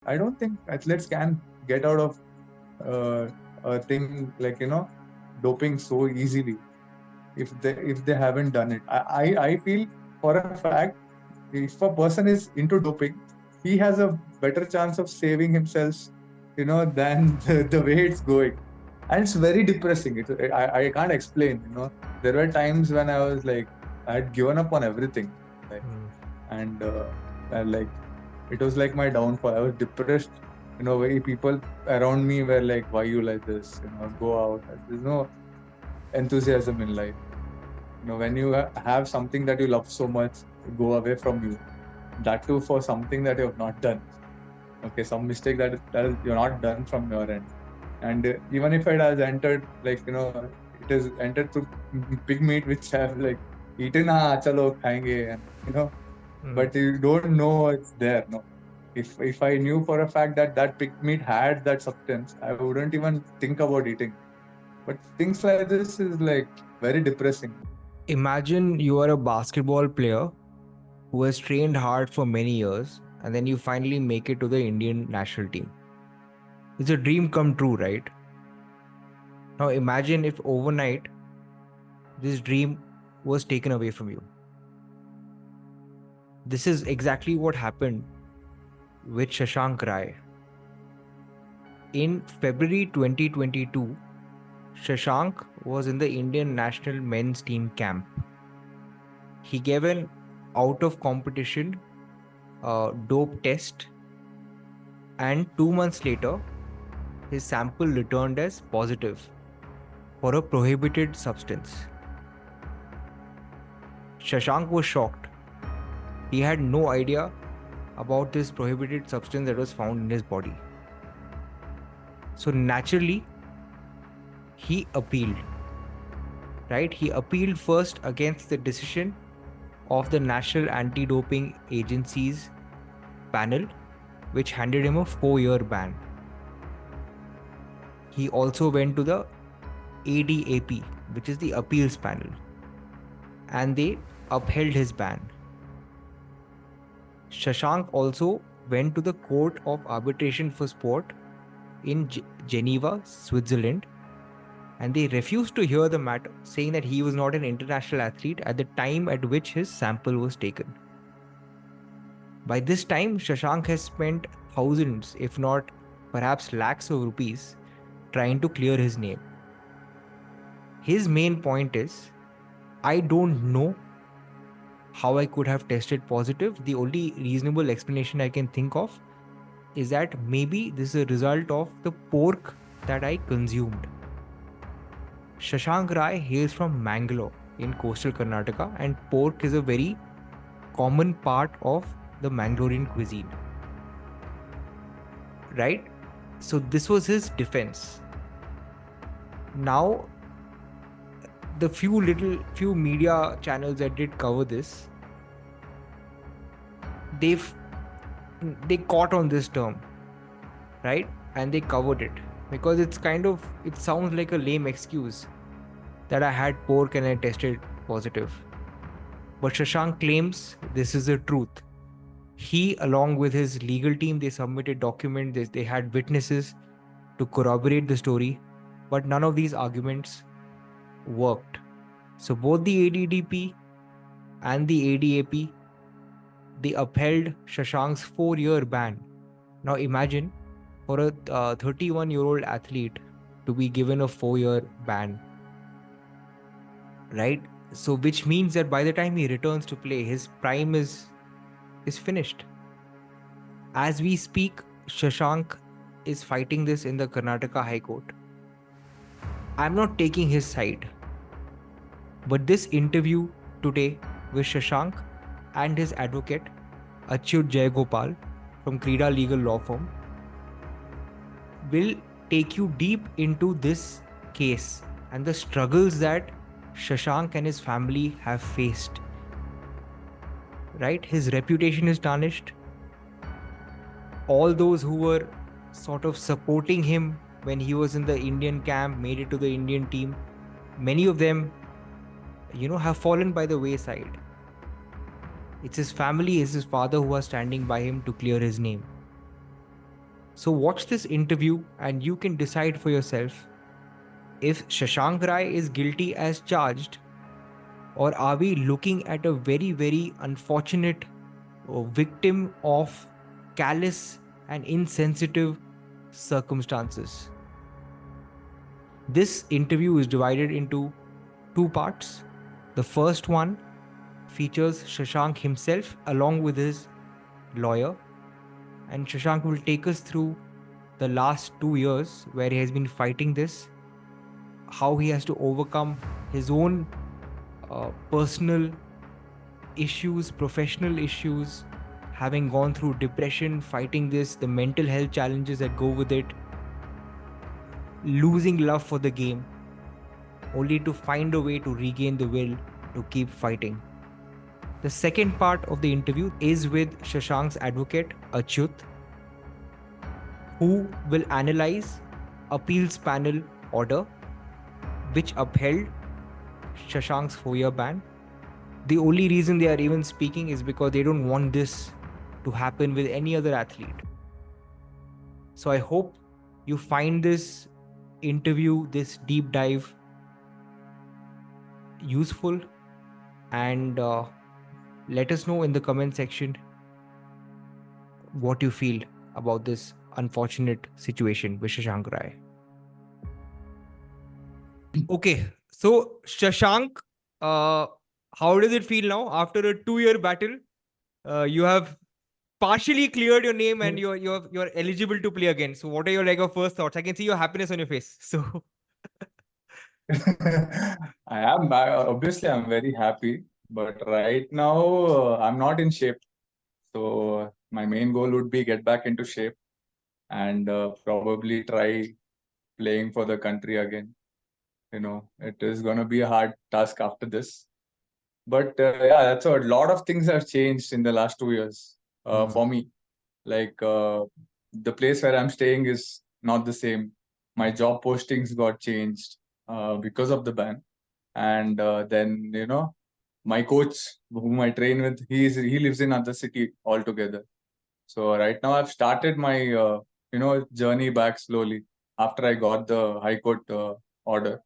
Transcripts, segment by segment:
I don't think athletes can get out of uh, a thing like doping so easily if they haven't done it. I feel for a fact, if a person is into doping, he has a better chance of saving himself, than the way it's going. And it's very depressing. I can't explain. There were times when I was like, I had given up on everything, like, and like it was like my downfall. I was depressed. Very people around me were like, "Why you like this? Go out." There's no enthusiasm in life. When you have something that you love so much go away from you, that too for something that you have not done. Okay, some mistake that you're not done from your end. And even if it has entered, like, it has entered through big meat which have like eaten, chalo khayenge, and but you don't know it's there. No, if I knew for a fact that that pig meat had that substance, I wouldn't even think about eating. But things like this is like very depressing. Imagine you are a basketball player who has trained hard for many years and then you finally make it to the Indian national team. It's a dream come true, right? Now imagine if overnight this dream was taken away from you. This is exactly what happened with Shashank Rai. In February 2022, Shashank was in the Indian national men's team camp. He gave an out of competition dope test, and 2 months later, his sample returned as positive for a prohibited substance. Shashank was shocked. He had no idea about this prohibited substance that was found in his body. So naturally, he appealed. Right? He appealed first against the decision of the National Anti-Doping Agency's panel, which handed him a 4-year ban. He also went to the ADAP, which is the appeals panel, and they upheld his ban. Shashank also went to the Court of Arbitration for Sport in Geneva, Switzerland, and they refused to hear the matter, saying that he was not an international athlete at the time at which his sample was taken. By this time, Shashank has spent thousands, if not perhaps lakhs of rupees, trying to clear his name. His main point is, I don't know how I could have tested positive. The only reasonable explanation I can think of is that maybe this is a result of the pork that I consumed. Shashank Rai hails from Mangalore in coastal Karnataka, and pork is a very common part of the Mangalorean cuisine. Right? So this was his defense. Now, the few media channels that did cover this, they caught on this term, right? And they covered it because it sounds like a lame excuse that I had pork and I tested positive. But Shashank claims this is the truth. He, along with his legal team, they submitted documents, they had witnesses to corroborate the story, but none of these arguments worked. So both the ADDP and the ADAP, they upheld Shashank's 4-year ban. Now imagine for a 31-year-old athlete to be given a 4-year ban, right? So which means that by the time he returns to play, his prime is finished. As we speak, Shashank is fighting this in the Karnataka High Court. I'm not taking his side, but this interview today with Shashank and his advocate, Achyuth Jayagopal from Krida Legal Law Firm, will take you deep into this case and the struggles that Shashank and his family have faced. Right? His reputation is tarnished. All those who were sort of supporting him when he was in the Indian camp, made it to the Indian team, many of them, have fallen by the wayside. It's his family, it's his father who are standing by him to clear his name. So watch this interview and you can decide for yourself if Shashank Rai is guilty as charged, or are we looking at a very, very unfortunate victim of callous and insensitive circumstances. This interview is divided into two parts. The first one features Shashank himself along with his lawyer, and Shashank will take us through the last 2 years where he has been fighting this, how he has to overcome his own personal issues, professional issues, having gone through depression, fighting this, the mental health challenges that go with it, losing love for the game, only to find a way to regain the will to keep fighting. The second part of the interview is with Shashank's advocate, Achyuth, who will analyze appeals panel order which upheld Shashank's 4-year ban. The only reason they are even speaking is because they don't want this to happen with any other athlete. So I hope you find this interview, this deep dive, useful, and let us know in the comment section what you feel about this unfortunate situation with Shashank Rai. Okay, so Shashank, how does it feel now after a 2-year battle? You have partially cleared your name and you're eligible to play again. So what are your first thoughts? I can see your happiness on your face. So Obviously I'm very happy, but right now I'm not in shape. So my main goal would be get back into shape and probably try playing for the country again. It is going to be a hard task after this. But yeah, that's a lot of things have changed in the last 2 years for me. Like the place where I'm staying is not the same. My job postings got changed because of the ban. And then, my coach, whom I train with, he lives in another city altogether. So right now I've started my, journey back slowly after I got the High Court order.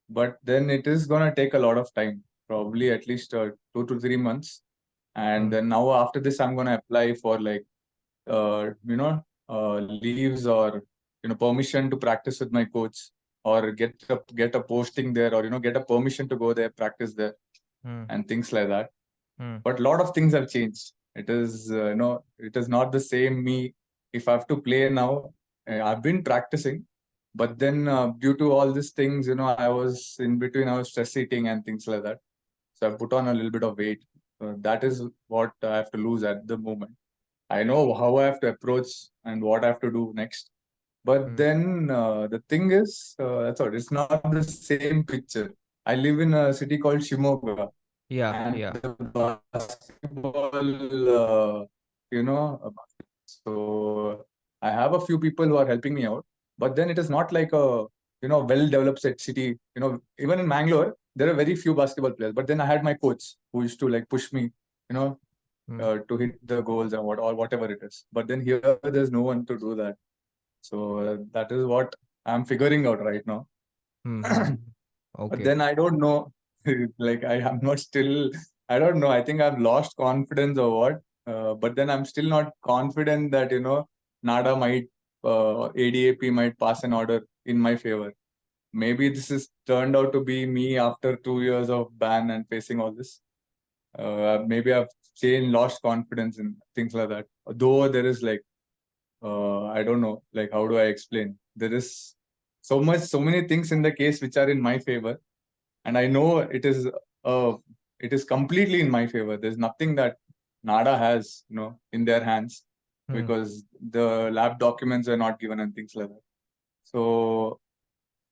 But then it is going to take a lot of time, probably at least 2 to 3 months. And then now after this, I'm going to apply for like, leaves or, permission to practice with my coach, or get a posting there, or, get a permission to go there, practice there and things like that. But a lot of things have changed. It is, it is not the same me. If I have to play now, I've been practicing, but then due to all these things, I was in between, I was stress eating and things like that. So I put on a little bit of weight. That is what I have to lose at the moment. I know how I have to approach and what I have to do next. But then the thing is, that's all. It's not the same picture. I live in a city called Shimoga. And the basketball, so I have a few people who are helping me out, but then it is not like a, well-developed city. Even in Mangalore, there are very few basketball players, but then I had my coach who used to like push me, to hit the goals and or whatever it is. But then here, there's no one to do that. So that is what I'm figuring out right now. But then I don't know. Like I am not still. I don't know. I think I've lost confidence or what. But then I'm still not confident that NADA might, ADAP might pass an order in my favor. Maybe this is turned out to be me after 2 years of ban and facing all this. Maybe I've lost confidence in things like that. Though there is like, I don't know, like how do I explain? There is so many things in the case which are in my favor, and I know it is completely in my favor. There's nothing that NADA has, in their hands, because the lab documents are not given and things like that. So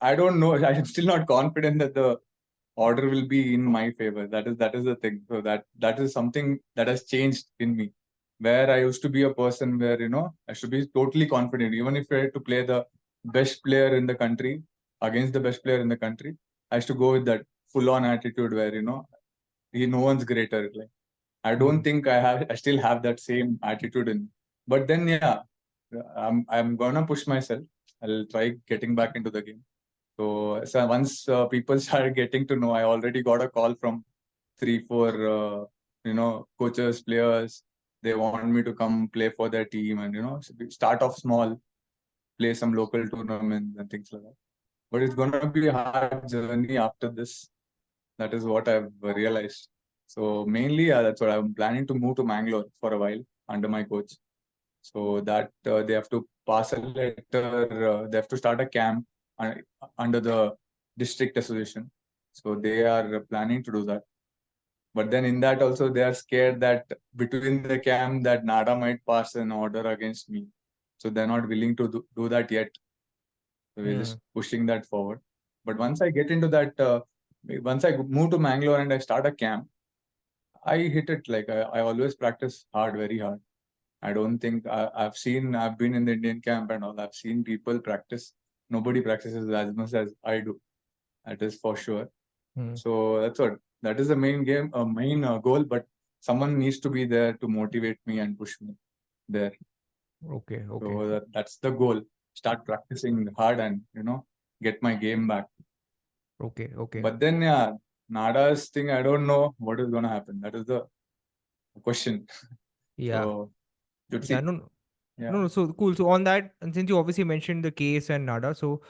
I don't know. I'm still not confident that the order will be in my favor. That is the thing. So that is something that has changed in me. Where I used to be a person where I should be totally confident, even if I had to play the best player in the country against the best player in the country. I used to go with that full-on attitude where no one's greater. Like I don't think I still have that same attitude in. But then yeah, I'm gonna push myself. I'll try getting back into the game. So once people started getting to know, I already got a call from 3, 4, coaches, players. They want me to come play for their team and start off small, play some local tournaments and things like that. But it's gonna be a hard journey after this. That is what I've realized. So mainly, that's what I'm planning to move to Mangalore for a while under my coach. So that they have to pass a letter, they have to start a camp under the district association. So they are planning to do that. But then in that also they are scared that between the camp that NADA might pass an order against me. So they're not willing to do that yet. So we're just pushing that forward. But once I get into that, once I move to Mangalore and I start a camp, I hit it like I always practice hard, very hard. I don't think I've been in the Indian camp and all. I've seen people practice. Nobody practices as much as I do. That is for sure. So that is the main goal. But someone needs to be there to motivate me and push me there. Okay. So that's the goal. Start practicing hard and get my game back. Okay. But then Nada's thing, I don't know what is gonna happen. That is the question. Yeah. So let's see. Yeah. No. So cool. So on that, and since you obviously mentioned the case and NADA, so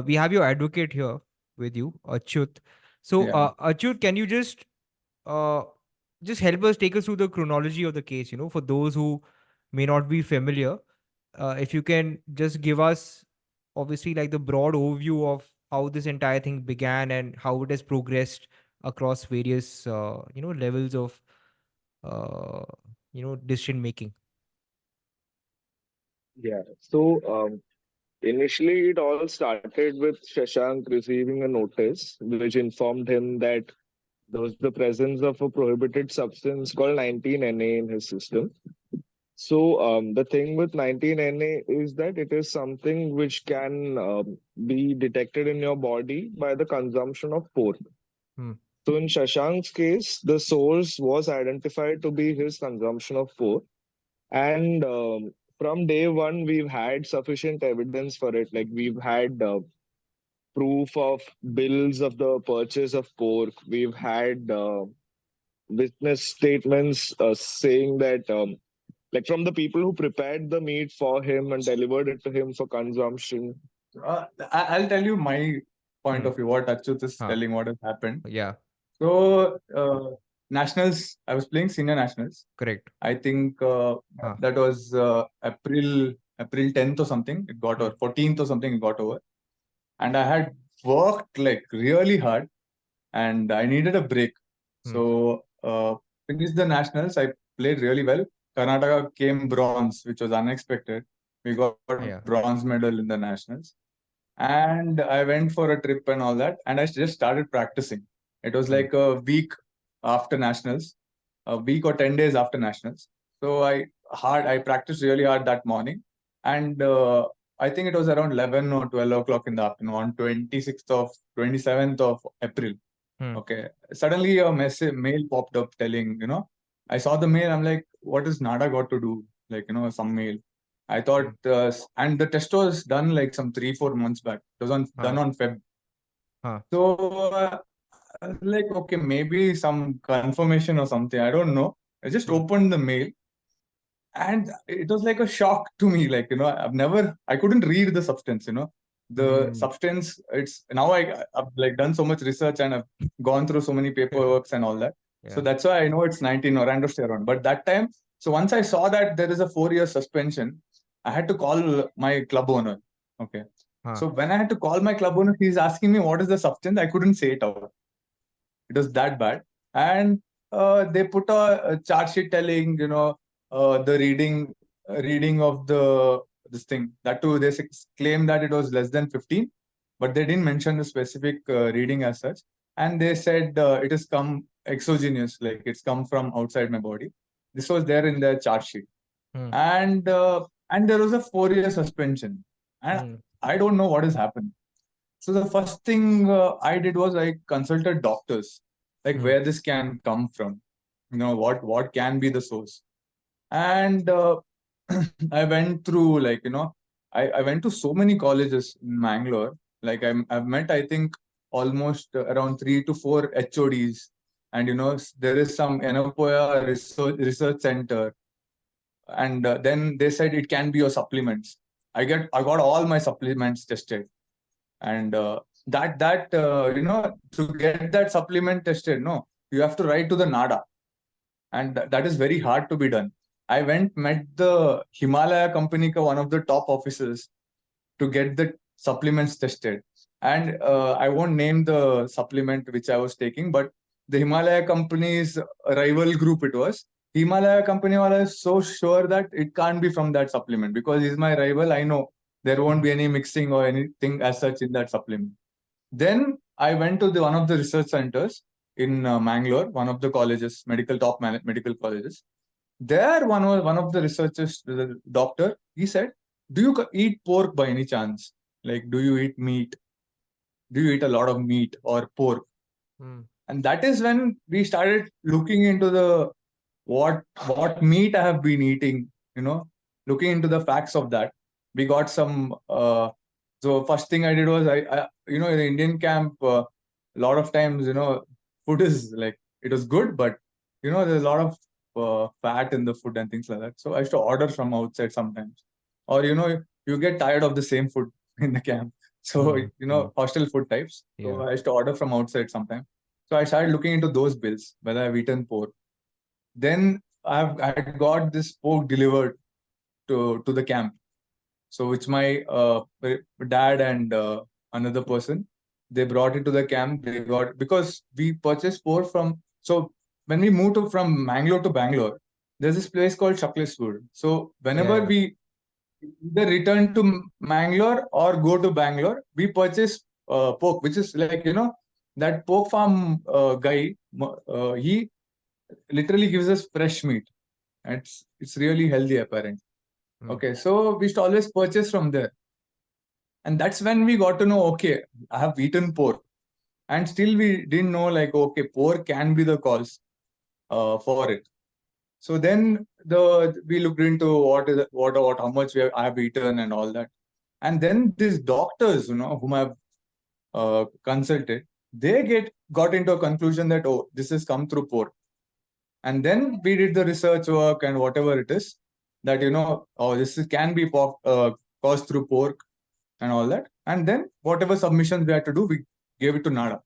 we have your advocate here with you, Achyuth. So Achyuth, can you just help us take us through the chronology of the case? For those who may not be familiar, if you can just give us obviously like the broad overview of how this entire thing began and how it has progressed across various levels of decision making. Yeah. So initially, it all started with Shashank receiving a notice which informed him that there was the presence of a prohibited substance called 19NA in his system. So the thing with 19NA is that it is something which can be detected in your body by the consumption of pork. So in Shashank's case, the source was identified to be his consumption of pork. And from day one, we've had sufficient evidence for it. Like we've had proof of bills of the purchase of pork. We've had witness statements saying that, like from the people who prepared the meat for him and delivered it to him for consumption. I'll tell you my point of view, what Achyuth is telling, what has happened. Yeah. So, nationals, I was playing senior nationals. Correct. I think that was April 10th or something. It got over. 14th or something, it got over. And I had worked like really hard and I needed a break. So, finished the nationals. I played really well. Karnataka came bronze, which was unexpected. We got a bronze medal in the nationals. And I went for a trip and all that. And I just started practicing. It was like a week after nationals, a week or 10 days after nationals. So I practiced really hard that morning. And I think it was around 11 or 12 o'clock in the afternoon on 27th of April. Okay. Suddenly a mail popped up telling, I saw the mail. I'm like, what is NADA got to do? Like, some mail. I thought, and the test was done like some 3, 4 months back. It was done on Feb. So, like, okay, maybe some confirmation or something. I don't know. I just opened the mail and it was like a shock to me. Like, I couldn't read the substance, the substance. It's now I've like done so much research and I've gone through so many paperworks and all that. So that's why I know it's 19 orandosterone. But that time, so once I saw that there is a 4-year suspension, I had to call my club owner. Okay. So when I had to call my club owner, he's asking me what is the substance. I couldn't say it out. It was that bad. And they put a chart sheet telling, the reading of this thing. That too, they claim that it was less than 15, but they didn't mention the specific reading as such. And they said it has come exogenous, like it's come from outside my body. This was there in the chart sheet. And there was a 4-year suspension. And I don't know what has happened. So the first thing I did was I consulted doctors, like where this can come from, what can be the source. And I went through, like, I went to so many colleges in Mangalore. Like, I've met, I think, almost around 3 to 4 HODs. And, there is some Enopoya research center. And then they said it can be your supplements. I got all my supplements tested. And to get that supplement tested, no, you have to write to the NADA. And that is very hard to be done. I met the Himalaya company ka one of the top officers to get the supplements tested. And I won't name the supplement which I was taking, but the Himalaya company's rival group it was. Himalaya company was so sure that it can't be from that supplement because he's my rival. I know there won't be any mixing or anything as such in that supplement. Then I went to one of the research centers in Mangalore, one of the colleges, medical colleges. There, one of the researchers, the doctor, he said, "Do you eat pork by any chance? Like, do you eat meat? Do you eat a lot of meat or pork?" And that is when we started looking into the what meat I have been eating. Looking into the facts of that. We got some. So first thing I did was in the Indian camp, a lot of times, food is like it was good, but there's a lot of fat in the food and things like that. So I used to order from outside sometimes, or you get tired of the same food in the camp. So hostel food types. So I used to order from outside sometimes. So I started looking into those bills whether I've eaten pork. Then I had got this pork delivered to the camp. So which my dad and another person, they brought it to the camp. They got, because we purchased pork from, so when we moved from Mangalore to Bangalore, there's this place called Shakleswood. So whenever we either return to Mangalore or go to Bangalore, we purchase pork, which is like, that pork farm guy, he literally gives us fresh meat. It's really healthy, apparently. Okay, so we should always purchase from there. And that's when we got to know, okay, I have eaten pork. And still we didn't know, like, okay, pork can be the cause for it. So then we looked into how much I have eaten and all that. And then these doctors, whom I've consulted, they got into a conclusion that, oh, this has come through pork. And then we did the research work and whatever it is that, oh, can be caused through pork and all that. And then whatever submissions we had to do, we gave it to NADA.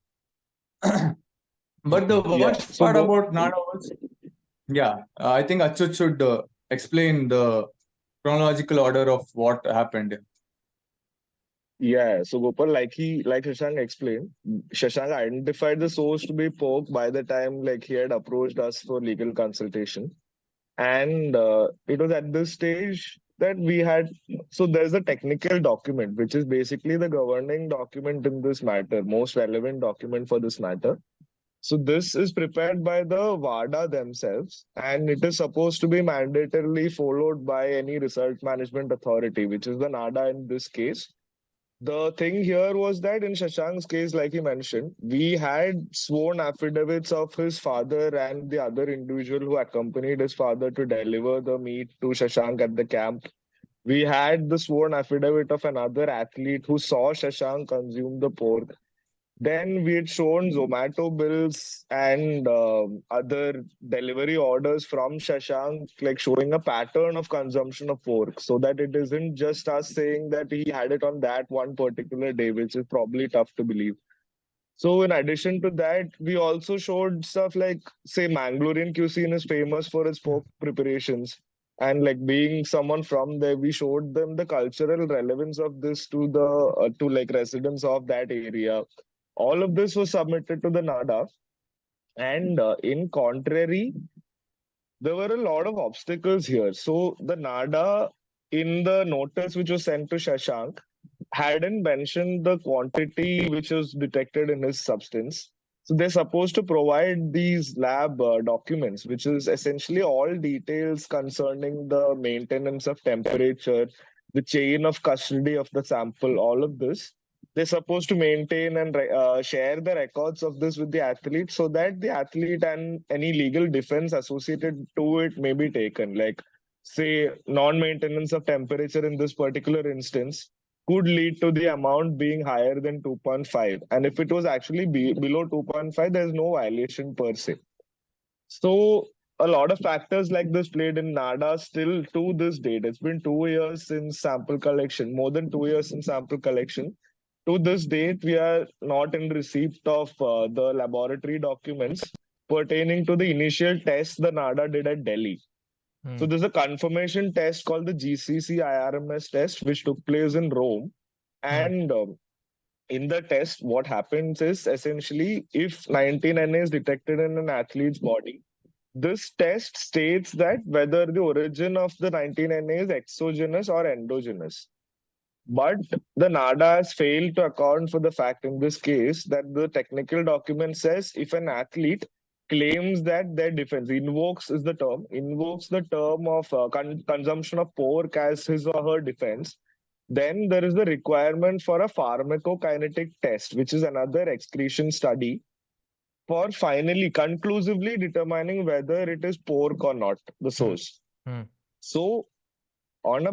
But the worst part about NADA was, I think Achyuth should explain the chronological order of what happened. Yeah, so Gopal, like Shashank explained, Shashank identified the source to be pork by the time like he had approached us for legal consultation. And it was at this stage that we had, so there's a technical document, which is basically the governing document in this matter, most relevant document for this matter. So this is prepared by the WADA themselves, and it is supposed to be mandatorily followed by any research management authority, which is the NADA in this case. The thing here was that in Shashank's case, like he mentioned, we had sworn affidavits of his father and the other individual who accompanied his father to deliver the meat to Shashank at the camp. We had the sworn affidavit of another athlete who saw Shashank consume the pork. Then we had shown Zomato bills and other delivery orders from Shashank, like showing a pattern of consumption of pork, so that it isn't just us saying that he had it on that one particular day, which is probably tough to believe. So, in addition to that, we also showed stuff like, say, Mangalorean cuisine is famous for its pork preparations. And like being someone from there, we showed them the cultural relevance of this to the to like residents of that area. All of this was submitted to the NADA. And in contrary, there were a lot of obstacles here. So the NADA, in the notice which was sent to Shashank, hadn't mentioned the quantity which was detected in his substance. So they're supposed to provide these lab documents, which is essentially all details concerning the maintenance of temperature, the chain of custody of the sample, all of this. They're supposed to maintain and share the records of this with the athlete so that the athlete and any legal defense associated to it may be taken. Like, say, non-maintenance of temperature in this particular instance could lead to the amount being higher than 2.5. And if it was actually below 2.5, there's no violation per se. So a lot of factors like this played in NADA still to this date. It's been 2 years since sample collection, more than 2 years since sample collection. To this date, we are not in receipt of the laboratory documents pertaining to the initial test the NADA did at Delhi. So there's a confirmation test called the GCC IRMS test, which took place in Rome. And in the test, what happens is essentially if 19NA is detected in an athlete's body, this test states that whether the origin of the 19NA is exogenous or endogenous. But the NADA has failed to account for the fact in this case that the technical document says if an athlete claims that their defense invokes the term of consumption of pork as his or her defense, then there is the requirement for a pharmacokinetic test, which is another excretion study for finally conclusively determining whether it is pork or not, the source. So and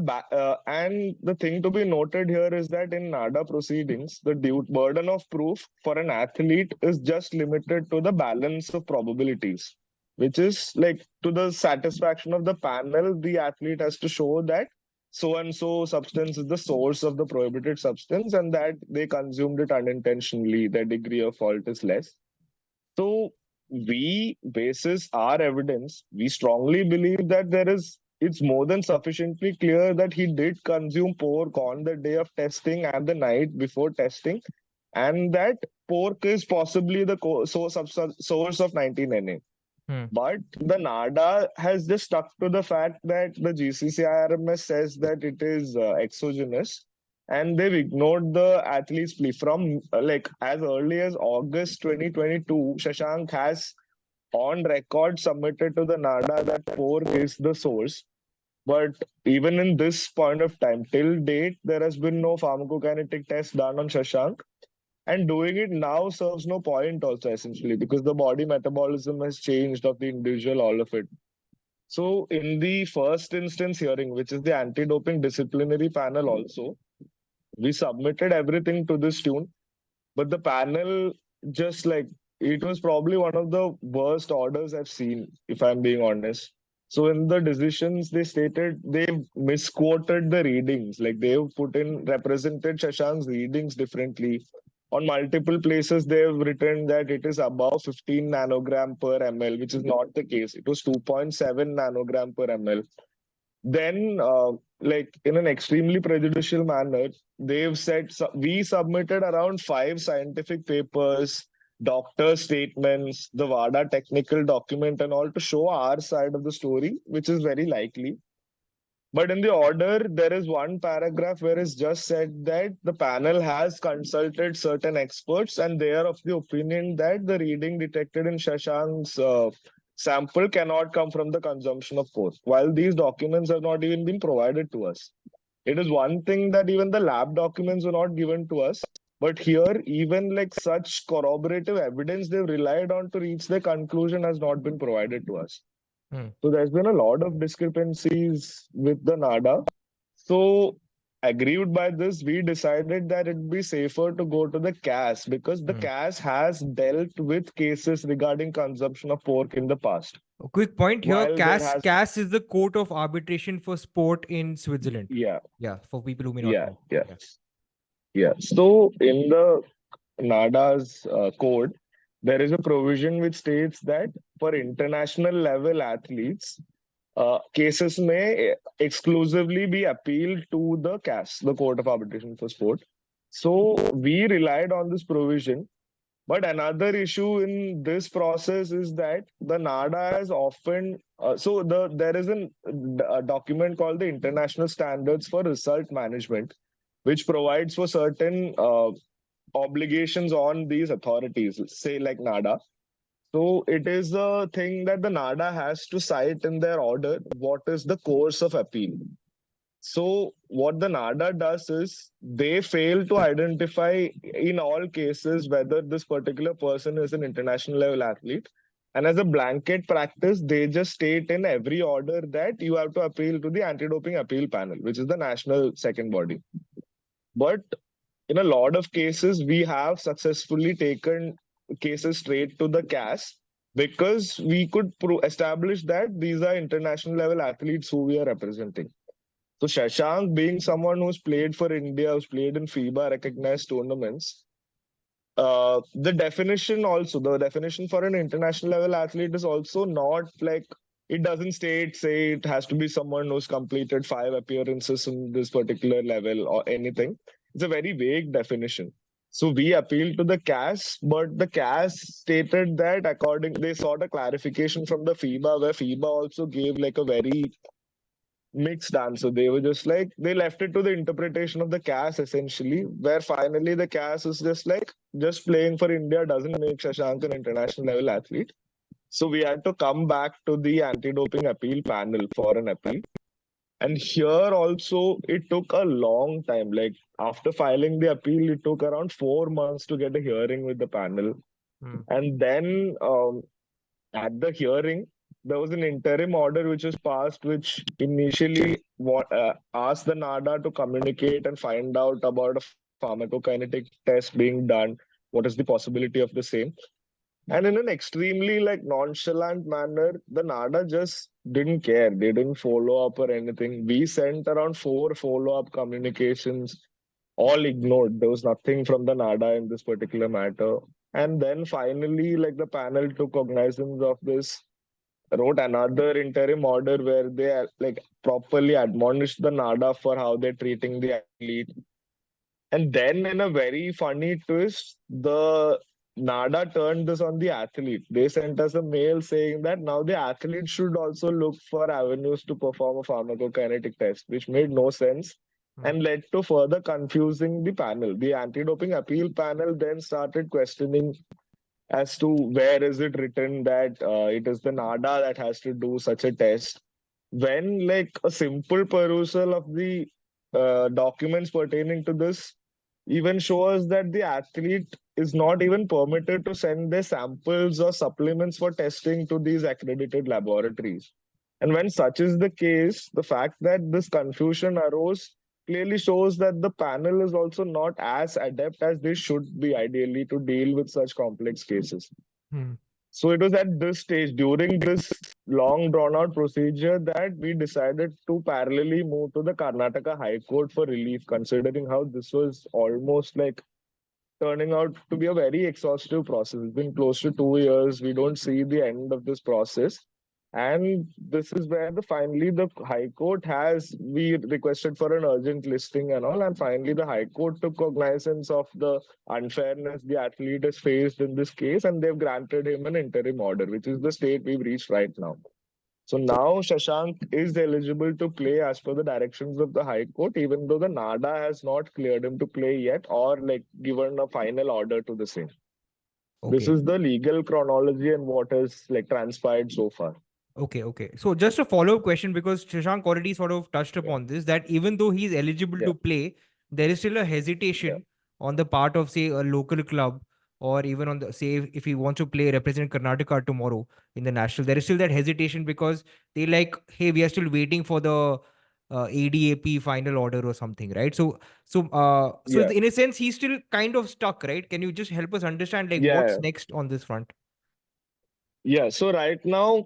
the thing to be noted here is that in NADA proceedings, the burden of proof for an athlete is just limited to the balance of probabilities, which is like to the satisfaction of the panel, the athlete has to show that so and so substance is the source of the prohibited substance and that they consumed it unintentionally, their degree of fault is less. So we, basis our evidence, we strongly believe that it's more than sufficiently clear that he did consume pork on the day of testing and the night before testing, and that pork is possibly the source of 19NA. But the NADA has just stuck to the fact that the GCC IRMS says that it is exogenous, and they've ignored the athlete's plea from like as early as August 2022. Shashank has on record submitted to the NADA that pork is the source. But even in this point of time, till date, there has been no pharmacokinetic test done on Shashank. And doing it now serves no point also, essentially, because the body metabolism has changed of the individual, all of it. So in the first instance hearing, which is the anti-doping disciplinary panel also, we submitted everything to this tune. But the panel just like, it was probably one of the worst orders I've seen, if I'm being honest. So in the decisions, they stated they've misquoted the readings. Like they've represented Shashank's readings differently. On multiple places, they've written that it is above 15 nanogram per ml, which is not the case. It was 2.7 nanogram per ml. Then, like in an extremely prejudicial manner, they've said we submitted around 5 scientific papers, doctor statements, the WADA technical document, and all to show our side of the story, which is very likely. But in the order, there is one paragraph where it's just said that the panel has consulted certain experts and they are of the opinion that the reading detected in Shashank's sample cannot come from the consumption of pork, while these documents have not even been provided to us. It is one thing that even the lab documents were not given to us, but here, even like such corroborative evidence they've relied on to reach their conclusion has not been provided to us. So there's been a lot of discrepancies with the NADA. So aggrieved by this, we decided that it'd be safer to go to the CAS because the CAS has dealt with cases regarding consumption of pork in the past. A quick point here, While CAS is the Court of Arbitration for Sport in Switzerland. Yeah. Yeah, for people who may not know. Yeah. So in the NADA's code, there is a provision which states that for international level athletes, cases may exclusively be appealed to the CAS, the Court of Arbitration for Sport. So we relied on this provision. But another issue in this process is that the NADA has often there is a document called the International Standards for Result Management, which provides for certain obligations on these authorities, say like NADA. So it is a thing that the NADA has to cite in their order what is the course of appeal. So what the NADA does is they fail to identify in all cases whether this particular person is an international level athlete. And as a blanket practice, they just state in every order that you have to appeal to the anti-doping appeal panel, which is the national second body. But in a lot of cases, we have successfully taken cases straight to the CAS because we could establish that these are international level athletes who we are representing. So Shashank, being someone who's played for India, who's played in FIBA recognized tournaments, the definition for an international level athlete is also not like, it doesn't say it has to be someone who's completed 5 appearances in this particular level or anything. It's a very vague definition. So we appealed to the CAS, but the CAS stated that they sought a clarification from the FIBA, where FIBA also gave like a very mixed answer. They were just like, they left it to the interpretation of the CAS essentially, where finally the CAS is just like, just playing for India doesn't make Shashank an international level athlete. So we had to come back to the anti-doping appeal panel for an appeal. And here also, it took a long time. Like after filing the appeal, it took around 4 months to get a hearing with the panel. And then at the hearing, there was an interim order which was passed, which initially asked the NADA to communicate and find out about a pharmacokinetic test being done. What is the possibility of the same? And in an extremely like nonchalant manner, the NADA just didn't care. They didn't follow up or anything. We sent around 4 follow-up communications, all ignored. There was nothing from the NADA in this particular matter. And then finally, like the panel took cognizance of this, wrote another interim order where they like properly admonished the NADA for how they're treating the athlete. And then, in a very funny twist, the NADA turned this on the athlete. They sent us a mail saying that now the athlete should also look for avenues to perform a pharmacokinetic test, which made no sense and led to further confusing the panel. The anti-doping appeal panel then started questioning as to where is it written that it is the NADA that has to do such a test, when like a simple perusal of the documents pertaining to this even shows that the athlete is not even permitted to send their samples or supplements for testing to these accredited laboratories. And when such is the case, the fact that this confusion arose clearly shows that the panel is also not as adept as they should be ideally to deal with such complex cases. So it was at this stage, during this long drawn out procedure, that we decided to parallelly move to the Karnataka High Court for relief, considering how this was almost like turning out to be a very exhaustive process. It's been close to 2 years. We don't see the end of this process. And this is where finally the High Court we requested for an urgent listing and all. And finally, the High Court took cognizance of the unfairness the athlete has faced in this case. And they've granted him an interim order, which is the state we've reached right now. So now Shashank is eligible to play as per the directions of the High Court, even though the NADA has not cleared him to play yet or like given a final order to the same. Okay. This is the legal chronology and what has like transpired so far. Okay. So just a follow-up question, because Shashank already sort of touched upon this, that even though he's eligible to play, there is still a hesitation on the part of, say, a local club, or even on the, say, if he wants to play, represent Karnataka tomorrow in the national, there is still that hesitation because they like, hey, we are still waiting for the ADAP final order or something, right? So in a sense, he's still kind of stuck, right? Can you just help us understand like what's next on this front? Yeah, so right now,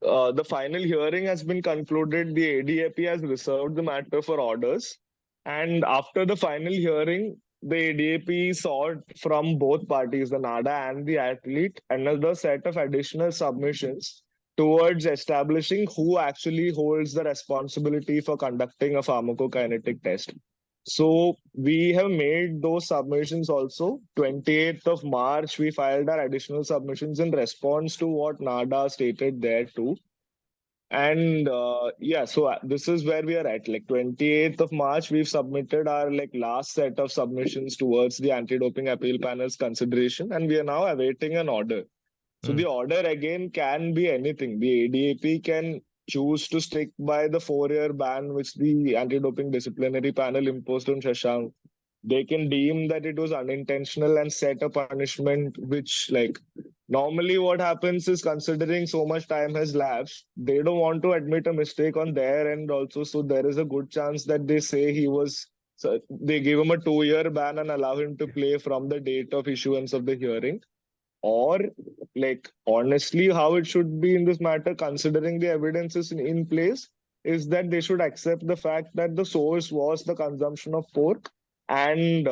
the final hearing has been concluded. The ADAP has reserved the matter for orders. And after the final hearing, the ADAP sought from both parties, the NADA and the athlete, another set of additional submissions towards establishing who actually holds the responsibility for conducting a pharmacokinetic test. So we have made those submissions also. 28th of March, we filed our additional submissions in response to what NADA stated there too. And so this is where we are at. Like 28th of March, we've submitted our like last set of submissions towards the anti-doping appeal panel's consideration, and we are now awaiting an order. So the order again can be anything. The ADAP can choose to stick by the 4-year ban which the anti-doping disciplinary panel imposed on Shashank. They can deem that it was unintentional and set a punishment which like normally what happens is, considering so much time has lapsed, they don't want to admit a mistake on their end also. So there is a good chance that they say he was, so they give him a 2-year ban and allow him to play from the date of issuance of the hearing. Or, like, honestly, how it should be in this matter, considering the evidence is in place, is that they should accept the fact that the source was the consumption of pork, and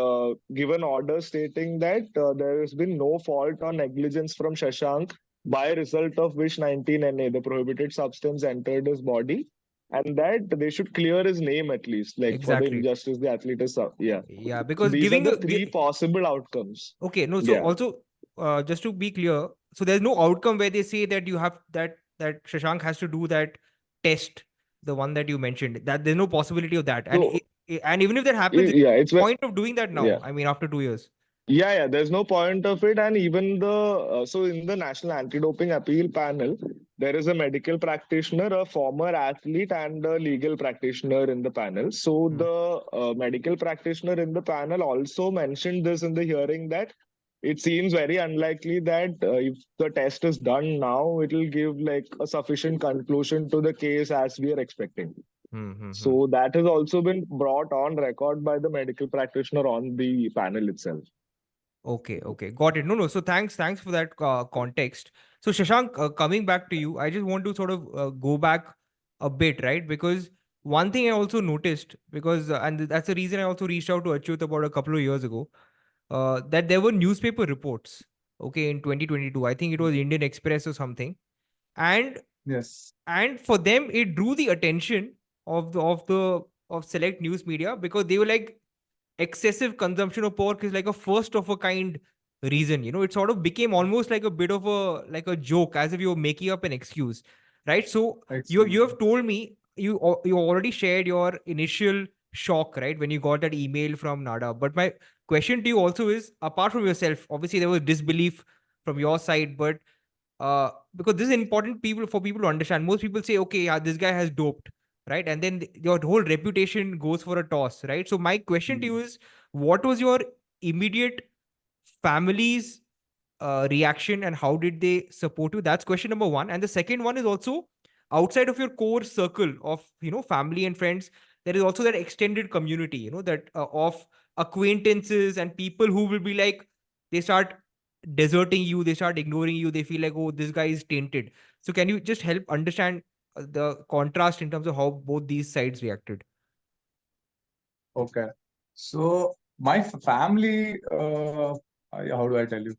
give an order stating that there has been no fault or negligence from Shashank, by result of which 19Na, the prohibited substance, entered his body, and that they should clear his name at least, like for the Exactly. injustice the athlete is. Yeah. Yeah, So because these are giving the a three possible outcomes. okay, no, so Yeah. also just to be clear, so there's no outcome where they say that you have that Shashank has to do that test, the one that you mentioned. That there's no possibility of that. And So and even if that happens, yeah, it's point of doing that now? yeah. I mean, after 2 years. Yeah, there's no point of it. And even the so in the National Anti-Doping Appeal Panel, there is a medical practitioner, a former athlete, and a legal practitioner in the panel. So Hmm. the medical practitioner in the panel also mentioned this in the hearing, that it seems very unlikely that if the test is done now, it will give like a sufficient conclusion to the case as we are expecting. Hmm, hmm, hmm. So that has also been brought on record by the medical practitioner on the panel itself. Okay, okay, got it. No, no. So thanks for that context. So Shashank, coming back to you, I just want to sort of go back a bit, right? Because one thing I also noticed, because and that's the reason I also reached out to Achyuth about a couple of years ago, that there were newspaper reports, okay, in 2022. I think it was Indian Express or something, and Yes. and for them it drew the attention of select news media, because they were like, excessive consumption of pork is like a first of a kind reason. It sort of became almost like a bit of a like a joke, as if you were making up an excuse, right? So you have Excellent. told me you already shared your initial shock, right, when you got that email from Nada. But my question to you also is, apart from yourself, obviously there was disbelief from your side, but because this is important people for people to understand. Most people say, okay, yeah, this guy has doped, right? And then your whole reputation goes for a toss, right? So my question to you Mm. is, what was your immediate family's reaction, and how did they support you? That's question number one. And the second one is also, outside of your core circle of family and friends, there is also that extended community, that of acquaintances and people who will be like, they start deserting you, they start ignoring you, they feel like, oh, this guy is tainted. So can you just help understand the contrast in terms of how both these sides reacted? Okay. So my family, how do I tell you?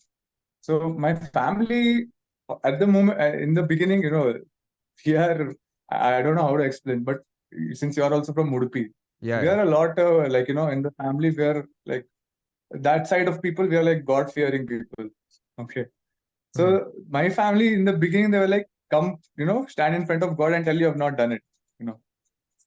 So my family at the moment, in the beginning, we are, I don't know how to explain, but since you are also from Udupi, Yeah, we yeah. are a lot like, in the family, we are like that side of people, we are like God-fearing people. Okay. Hmm. So my family in the beginning, they were like, come, stand in front of God and tell you have not done it,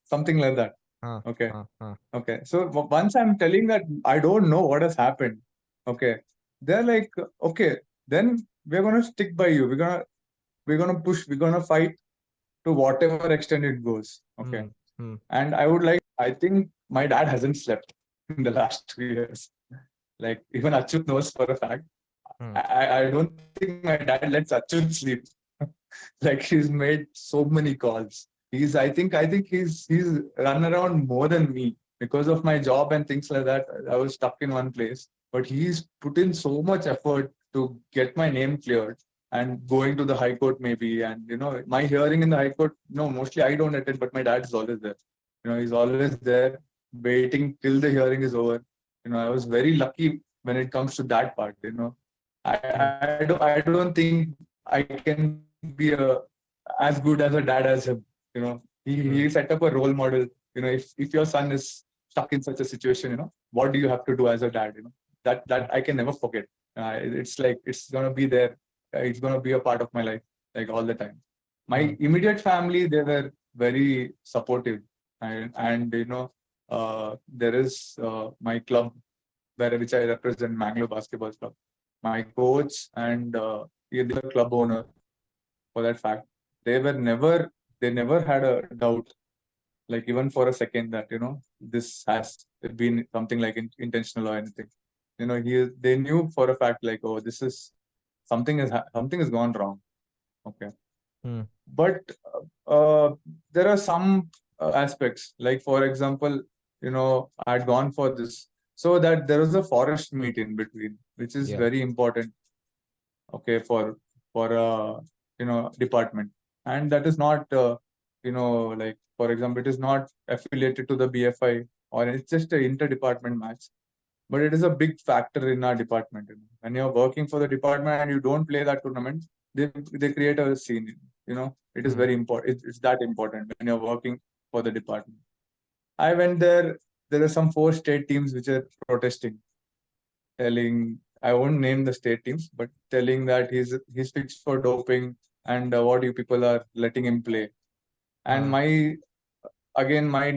something like that. Huh, Okay. huh, huh. Okay. So once I'm telling that I don't know what has happened, okay, they're like, okay, then we're gonna stick by you. We're gonna push. We're gonna fight to whatever extent it goes. Okay. Hmm, hmm, And I think my dad hasn't slept in the last 2 years. Like even Achyut knows for a fact. hmm, I don't think my dad lets Achyut sleep. Like he's made so many calls. I think he's run around more than me because of my job and things like that. I was stuck in one place, but he's put in so much effort to get my name cleared and going to the high court maybe. And my hearing in the high court, mostly I don't attend, but my dad is always there. He's always there waiting till the hearing is over. I was very lucky when it comes to that part. hmm, I don't think I can be as good as a dad as him. He set up a hmm, role model. If your son is stuck in such a situation, what do you have to do as a dad? That hmm, I can never forget. It's like it's gonna be there. It's gonna be a part of my life, like all the time. hmm, My immediate family, they were very supportive, and there is my club which I represent, Mangalore Basketball Club. My coach and the club owner, for that fact, they were never they never had a doubt, like even for a second, that this has been something like intentional or anything. They knew for a fact, like, oh, this is something has gone wrong. Okay. Hmm. But there are some aspects, like for example, I had gone for this, so that there was a forest meet in between, which is Yeah. very important, okay, for department. And that is not like for example, it is not affiliated to the BFI, or it's just an inter-department match, but it is a big factor in our department. When you're working for the department and you don't play that tournament, they create a scene. It is Hmm. very important. It's that important when you're working for the department. I went there. There are some 4 state teams which are protesting, telling, I won't name the state teams, but telling that he's fixed for doping, and what you people are letting him play. And my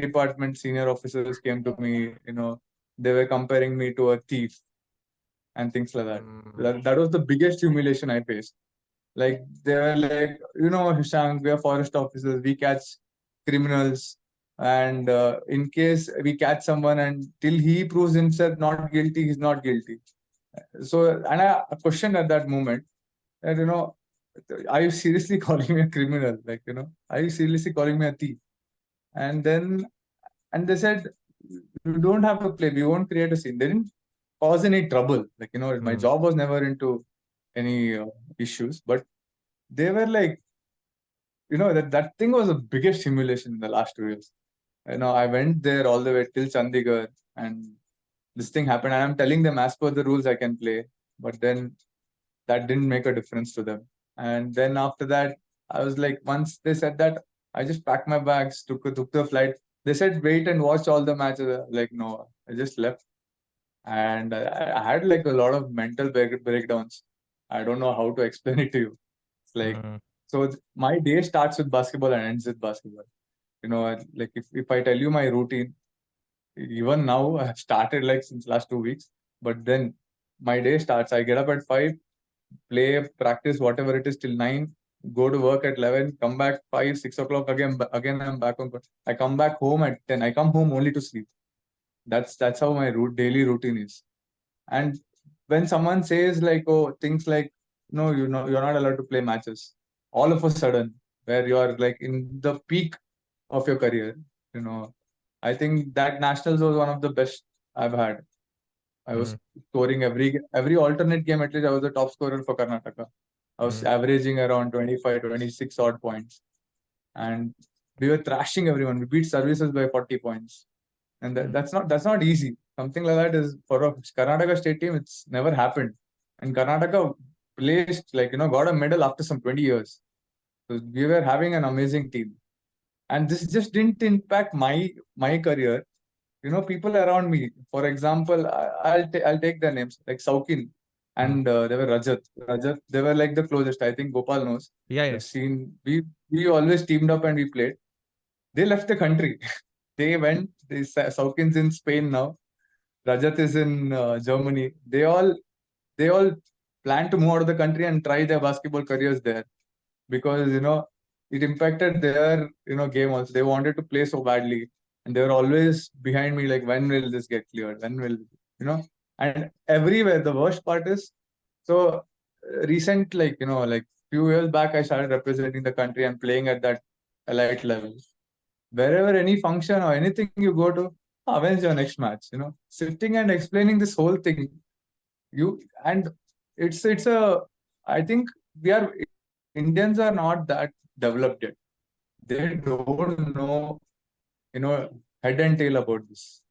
department senior officers came to me. They were comparing me to a thief and things like that. Hmm. That was the biggest humiliation I faced. Like they were like, Shashank, we are forest officers, we catch criminals, and in case we catch someone and till he proves himself not guilty, he's not guilty. So, and I questioned at that moment that, are you seriously calling me a criminal? Like, are you seriously calling me a thief? And then, and they said, you don't have to play. We won't create a scene. They didn't cause any trouble. Like, my Hmm. job was never into any issues, but they were like, that thing was the biggest humiliation in the last 2 years. I went there all the way till Chandigarh, and this thing happened, and I'm telling them as per the rules I can play, but then that didn't make a difference to them. And then after that, I was like, once they said that, I just packed my bags, took the flight. They said wait and watch all the matches. Like no, I just left, and I had like a lot of mental breakdowns. I don't know how to explain it to you. It's like, Hmm. so my day starts with basketball and ends with basketball. Like if I tell you my routine, even now I have started like since last 2 weeks. But then my day starts. I get up at 5, play, practice, whatever it is till 9, go to work at 11, come back 5, 6 o'clock again. I'm back on. I come back home at 10. I come home only to sleep. That's how my daily routine is. And when someone says like, oh, things like, no, you're not allowed to play matches, all of a sudden, where you're like in the peak of your career, I think that nationals was one of the best I've had. I Hmm. was scoring every alternate game. At least I was the top scorer for Karnataka. I was Hmm. averaging around 25, 26 odd points, and we were thrashing everyone. We beat services by 40 points, and Hmm. that's not easy. Something like that is for a Karnataka state team. It's never happened, and Karnataka placed like got a medal after some 20 years. So we were having an amazing team, and this just didn't impact my career. People around me. For example, I'll take their names like Saukin, Hmm. and they were Rajat. They were like the closest. I think Gopal knows. Yeah. Yeah. I've seen we always teamed up and we played. They left the country. They went. Saukin's in Spain now. Rajat is in Germany. They all plan to move out of the country and try their basketball careers there, because it impacted their game also. They wanted to play so badly, and they were always behind me like, when will this get cleared? When will you know? And everywhere, the worst part is, so recent, like like few years back, I started representing the country and playing at that elite level. Wherever any function or anything you go to, when's your next match? Sitting and explaining this whole thing, you and it's a I think we are Indians are not that developed yet. They don't know you know head and tail about this.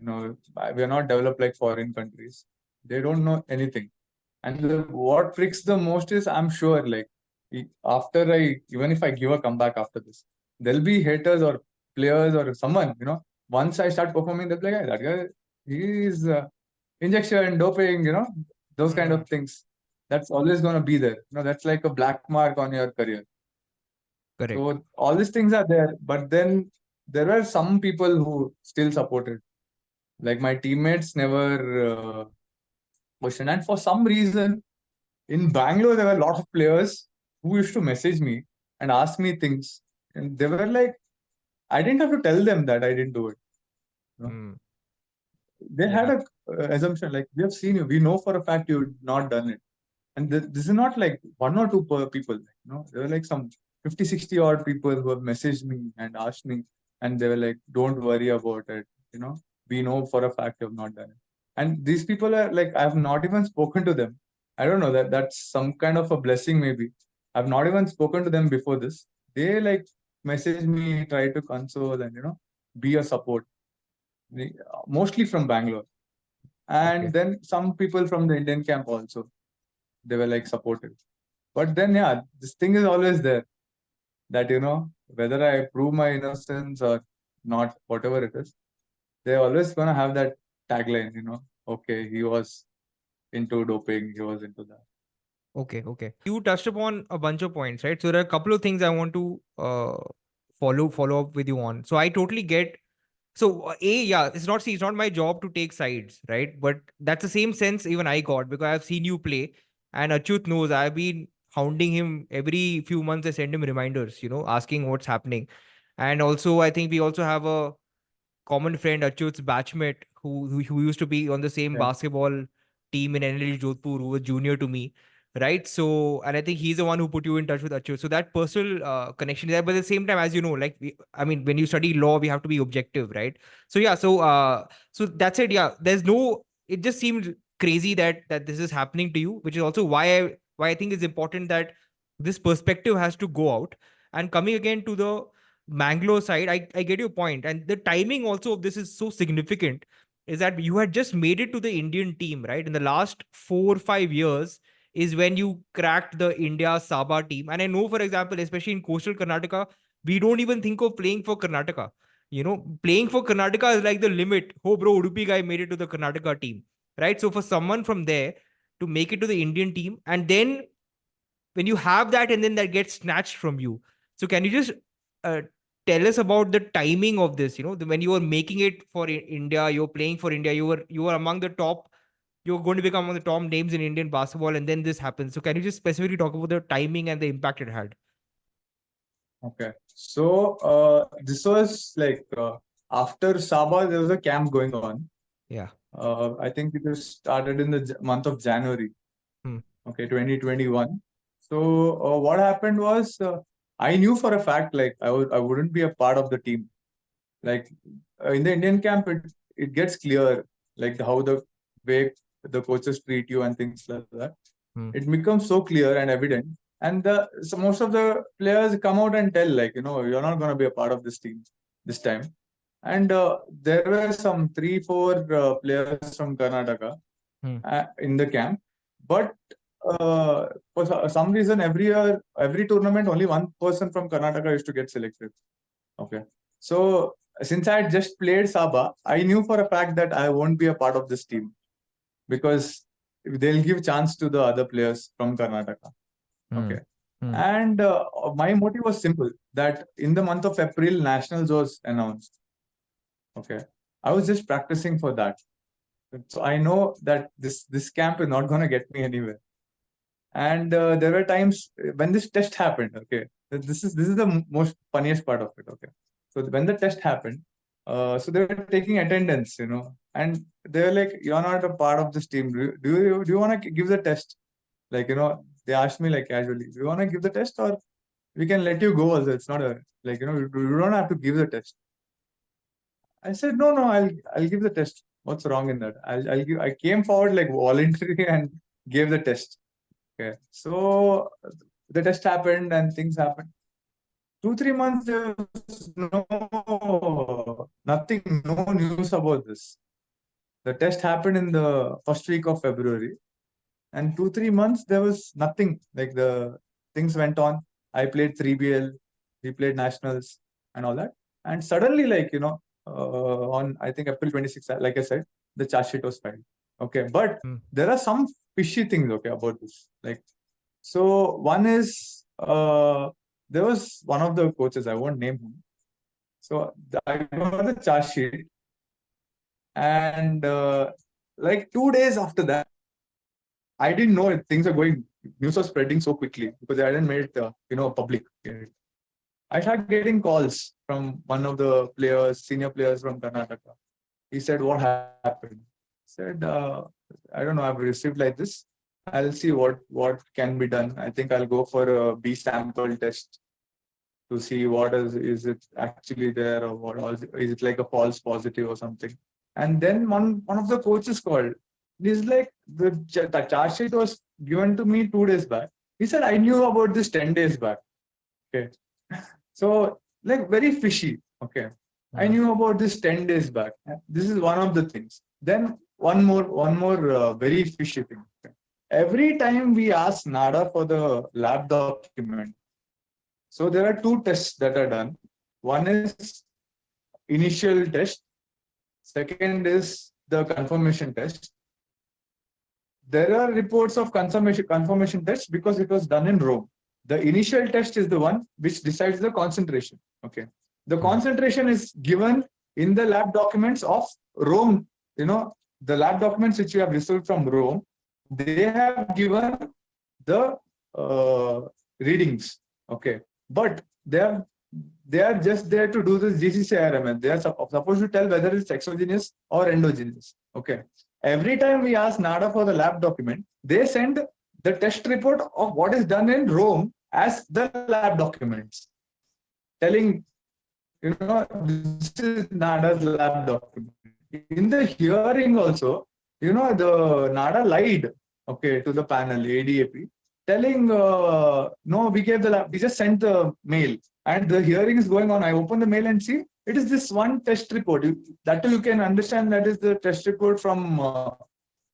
We are not developed like foreign countries. They don't know anything. And what freaks the most is, I'm sure, like, after even if I give a comeback after this, there'll be haters or players or someone, once I start performing, they'll be like, hey, that guy, he's injection, doping, those kind Hmm. of things. That's always going to be there. That's like a black mark on your career. Correct. So all these things are there, but then there were some people who still supported. Like my teammates never questioned, and for some reason, in Bangalore, there were a lot of players who used to message me and ask me things, and they were like, I didn't have to tell them that I didn't do it. You know? Hmm. They had Yeah. a assumption like, we have seen you, we know for a fact you've not done it. And this is not like one or two people, there were like some 50, 60 odd people who have messaged me and asked me, and they were like, don't worry about it. We know for a fact you have not done it. And these people are like, I've not even spoken to them. I don't know, that's some kind of a blessing, maybe. I've not even spoken to them before this. They like message me, try to console, and be a support. Mostly from Bangalore. And Okay. then some people from the Indian camp also, they were like supportive. But then, yeah, this thing is always there that, whether I prove my innocence or not, whatever it is, they're always going to have that tagline, okay, he was into doping, he was into that. Okay, okay. You touched upon a bunch of points, right? So there are a couple of things I want to follow up with you on. So I totally get. So yeah, it's not my job to take sides, right? But that's the same sense even I got because I've seen you play, and Achyuth knows I've been hounding him every few months. I send him reminders, asking what's happening, and also I think we also have a common friend, Achyuth's batchmate, who used to be on the same Yeah. basketball team in NLD Jodhpur, who was junior to me, right? So, and I think he's the one who put you in touch with Achyuth. So that personal connection is there, but at the same time, as you know, like I mean, when you study law, we have to be objective, right? So yeah, so that's it. Yeah, there's no. It just seemed crazy that this is happening to you, which is also why I think it's important that this perspective has to go out. And coming again to the Mangalore side, I get your point. And the timing also of this is so significant is that you had just made it to the Indian team, right? In the last 4 or 5 years is when you cracked the India Saba team. And I know, for example, especially in coastal Karnataka, we don't even think of playing for Karnataka. Playing for Karnataka is like the limit. Oh, bro, Udupi guy made it to the Karnataka team, right? So for someone from there to make it to the Indian team, and then when you have that and then that gets snatched from you. So can you just uh, tell us about the timing of this, when you were making it for India, you're playing for India, you were among the top, you're going to become among the top names in Indian basketball, and then this happens. So can you just specifically talk about the timing and the impact it had? Okay. So this was like after Sabah, there was a camp going on. Yeah. I think it was started in the month of January. Hmm. Okay, 2021. So what happened was I knew for a fact like I wouldn't be a part of the team. Like in the Indian camp, it gets clear like how the way the coaches treat you and things like that. Hmm. It becomes so clear and evident, and so most of the players come out and tell like you're not going to be a part of this team this time. And there were some 3 4 players from Karnataka Hmm. in the camp. But for some reason, every year, every tournament, only one person from Karnataka used to get selected. Okay. So since I had just played Saba, I knew for a fact that I won't be a part of this team because they'll give chance to the other players from Karnataka. Hmm. Okay. Hmm. And my motive was simple that in the month of April, Nationals was announced. Okay. I was just practicing for that. So I know that this camp is not going to get me anywhere. And there were times when this test happened. Okay, this is the most funniest part of it. Okay, so when the test happened, so they were taking attendance, and they were like, "You're not a part of this team. Do you want to give the test?" Like they asked me like casually, "Do you want to give the test, or we can let you go also? It's not a like you don't have to give the test." I said, "No, no, I'll give the test. What's wrong in that? I'll give." I came forward like voluntarily and gave the test. Okay. So the test happened and things happened. 2 3 months there was nothing, no news about this. The test happened in the first week of February, and 2 3 months there was nothing. Like the things went on. I played 3BL, we played nationals and all that, and suddenly on I think April 26th, like I said, the charge sheet was filed. Okay, but Hmm. there are some fishy things okay about this. Like so one is there was one of the coaches, I won't name him. So I got the charge sheet, and like 2 days after that, I didn't know it, things are going. News was spreading so quickly because I hadn't made it, public. I started getting calls from one of the players, senior players from Karnataka. He said, "What happened?" I said, "I don't know. I've received like this. I'll see what can be done. I think I'll go for a B sample test to see what is it actually there, or what is it like a false positive or something. And then one of the coaches called. He's like, the charge sheet was given to me 2 days back. He said, I knew about this 10 days back. Okay. So like very fishy. Okay. I knew about this 10 days back. This is one of the things. Then one more very fishy thing. Okay. Every time we ask NADA for the lab document, so there are 2 tests that are done. One is initial test. Second is the confirmation test. There are reports of confirmation tests because it was done in Rome. The initial test is the one which decides the concentration. Okay. The concentration is given in the lab documents of Rome. The lab documents which you have received from Rome, they have given the readings. Okay. But they are just there to do this GCC-RMN. They are supposed to tell whether it's exogenous or endogenous. Okay. Every time we ask NADA for the lab document, they send the test report of what is done in Rome as the lab documents, telling, this is NADA's lab document. In the hearing also, the NADA lied, okay, to the panel, ADAP, telling, no, we gave the lab, we just sent the mail, and the hearing is going on. I open the mail and see it is this one test report. That too you can understand that is the test report from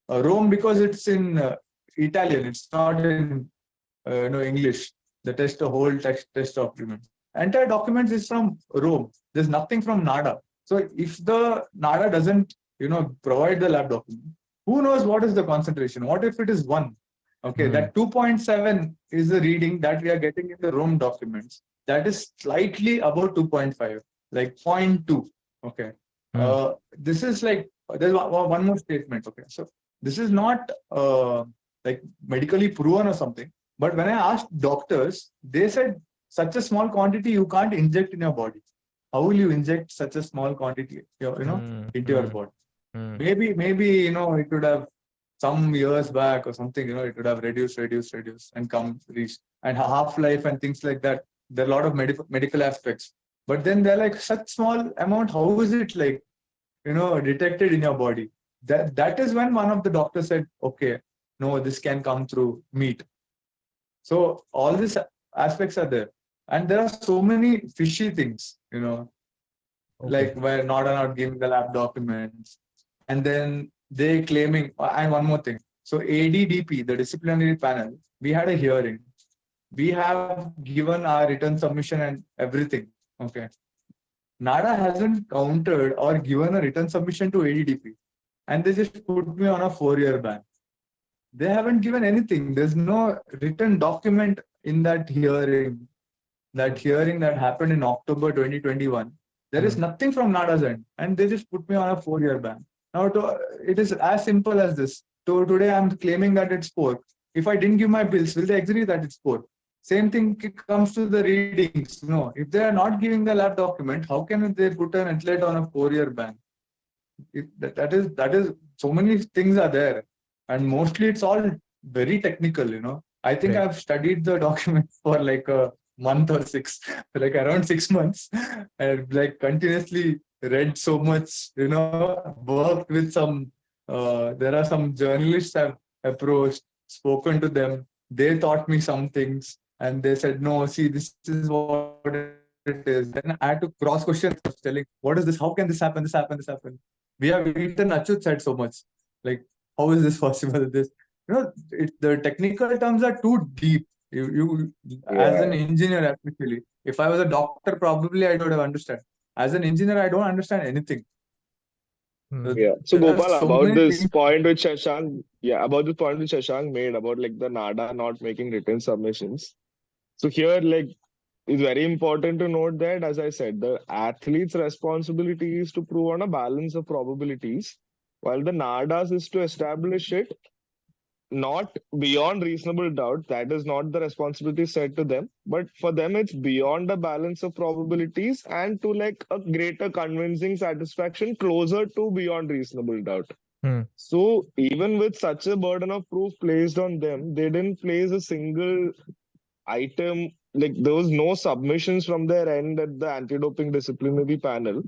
Rome because it's in Italian. It's not in English. The whole test document. Entire document is from Rome. There's nothing from NADA. So if the NADA doesn't, provide the lab document, who knows what is the concentration? What if it is 1? Okay, that 2.7 is the reading that we are getting in the Rome documents. That is slightly above 2.5, like 0.2. Okay. This is like, there's one more statement. Okay. So this is not like medically proven or something. But when I asked doctors, they said such a small quantity you can't inject in your body. How will you inject such a small quantity, into your body? Maybe, it could have some years back or something, it would have reduced and reached. And half-life and things like that. There are a lot of medical aspects. But then they're like such small amount, how is it like, detected in your body? That is when one of the doctors said, okay, no, this can come through meat. So all these aspects are there. And there are so many fishy things, like where not giving the lab documents. And then they claiming, and one more thing. So ADDP, the disciplinary panel, we had a hearing. We have given our written submission and everything. Okay. NADA hasn't countered or given a written submission to ADDP. And they just put me on a 4-year ban. They haven't given anything. There's no written document in that hearing. That hearing that happened in October 2021. There is nothing from NADA's end. And they just put me on a 4-year ban. Now, it is as simple as this. So today I'm claiming that it's pork. If I didn't give my bills, will they agree that it's pork? Same thing comes to the readings. No, if they are not giving the lab document, how can they put an athlete on a 4-year ban? That is so many things are there, and mostly it's all very technical. I think I've studied the document for like a month or 6, like around 6 months, and like continuously read so much. Worked with some. There are some journalists I've approached, spoken to them. They taught me some things. And they said, no, see, this is what it is. Then I had to cross question, telling, what is this? How can this happen? This happen, this happen. We have eaten Achyuth said so much. Like, how is this possible? The technical terms are too deep. As an engineer, especially. If I was a doctor, probably I would have understood. As an engineer, I don't understand anything. Yeah. So Gopal, about this point which Shashank made about like the NADA not making written submissions. So here, like, it's very important to note that, as I said, the athlete's responsibility is to prove on a balance of probabilities, while the NADA's is to establish it not beyond reasonable doubt. That is not the responsibility set to them, but for them, it's beyond a balance of probabilities and to like a greater convincing satisfaction closer to beyond reasonable doubt. So even with such a burden of proof placed on them, they didn't place a single item, like there was no submissions from their end at the anti-doping disciplinary panel.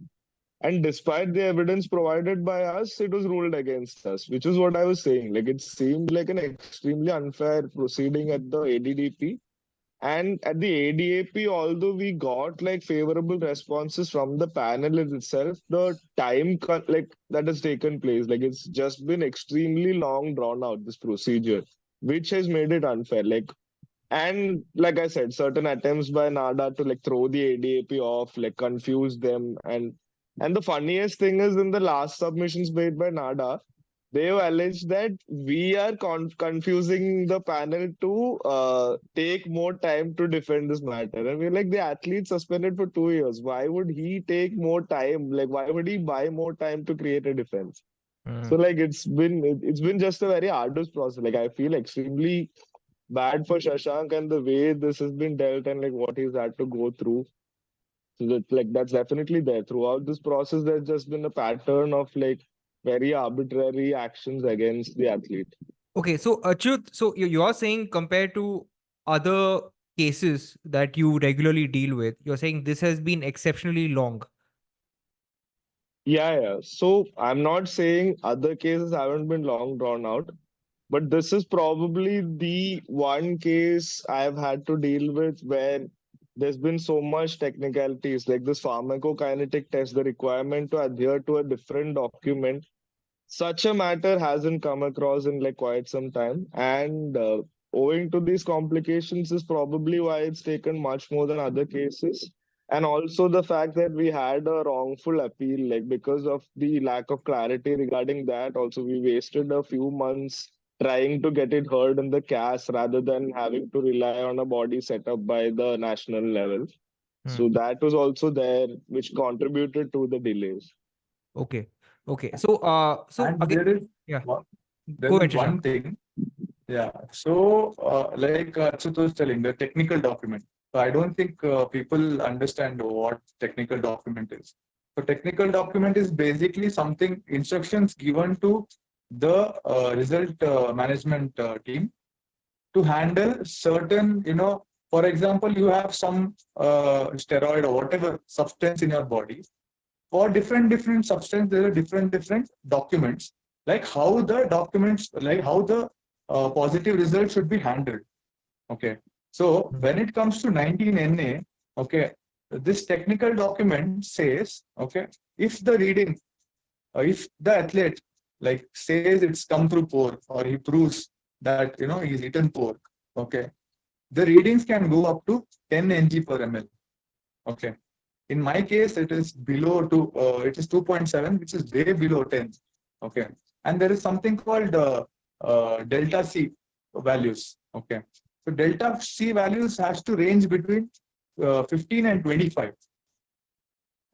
And despite the evidence provided by us, it was ruled against us, which is what I was saying. Like it seemed like an extremely unfair proceeding at the ADDP. And at the ADAP, although we got like favorable responses from the panel itself, the like that has taken place, like it's just been extremely long drawn out, this procedure, which has made it unfair. Like, and like I said, certain attempts by NADA to like throw the ADAP off, like confuse them. And the funniest thing is in the last submissions made by NADA, they've alleged that we are confusing the panel to take more time to defend this matter. And we're like, the athlete suspended for 2 years. Why would he take more time? Like, why would he buy more time to create a defense? So like it's been just a very arduous process. Like I feel extremely bad for Shashank and the way this has been dealt and like what he's had to go through. So that like that's definitely there. Throughout this process, there's just been a pattern of like very arbitrary actions against the athlete. Okay, so Achyut, so you're saying compared to other cases that you regularly deal with, you're saying this has been exceptionally long. Yeah. So I'm not saying other cases haven't been long drawn out, but this is probably the one case I've had to deal with where there's been so much technicalities, like this pharmacokinetic test, the requirement to adhere to a different document. Such a matter hasn't come across in like quite some time, and owing to these complications is probably why it's taken much more than other cases. And also the fact that we had a wrongful appeal, like because of the lack of clarity regarding that, also we wasted a few months trying to get it heard in the CAS rather than having to rely on a body set up by the national level. Hmm. So that was also there, which contributed to the delays. Okay. Okay. So so And again, there is yeah, one, go there ahead, is Shashank. one thing. Yeah. So, like Achyut was telling, the technical document. So I don't think people understand what technical document is. So technical document is basically something, instructions given to the result management team to handle certain, for example, you have some steroid or whatever substance in your body. For different substance, there are different documents, like how the documents, like how the positive result should be handled. Okay. So when it comes to 19NA, okay, this technical document says, okay, if the reading, if the athlete like says it's come through pork, or he proves that he's eaten pork, okay, the readings can go up to 10 ng per ml. Okay. In my case, it is below it is 2.7, which is way below 10. Okay. And there is something called delta C values. Okay. So delta C values has to range between 15 and 25.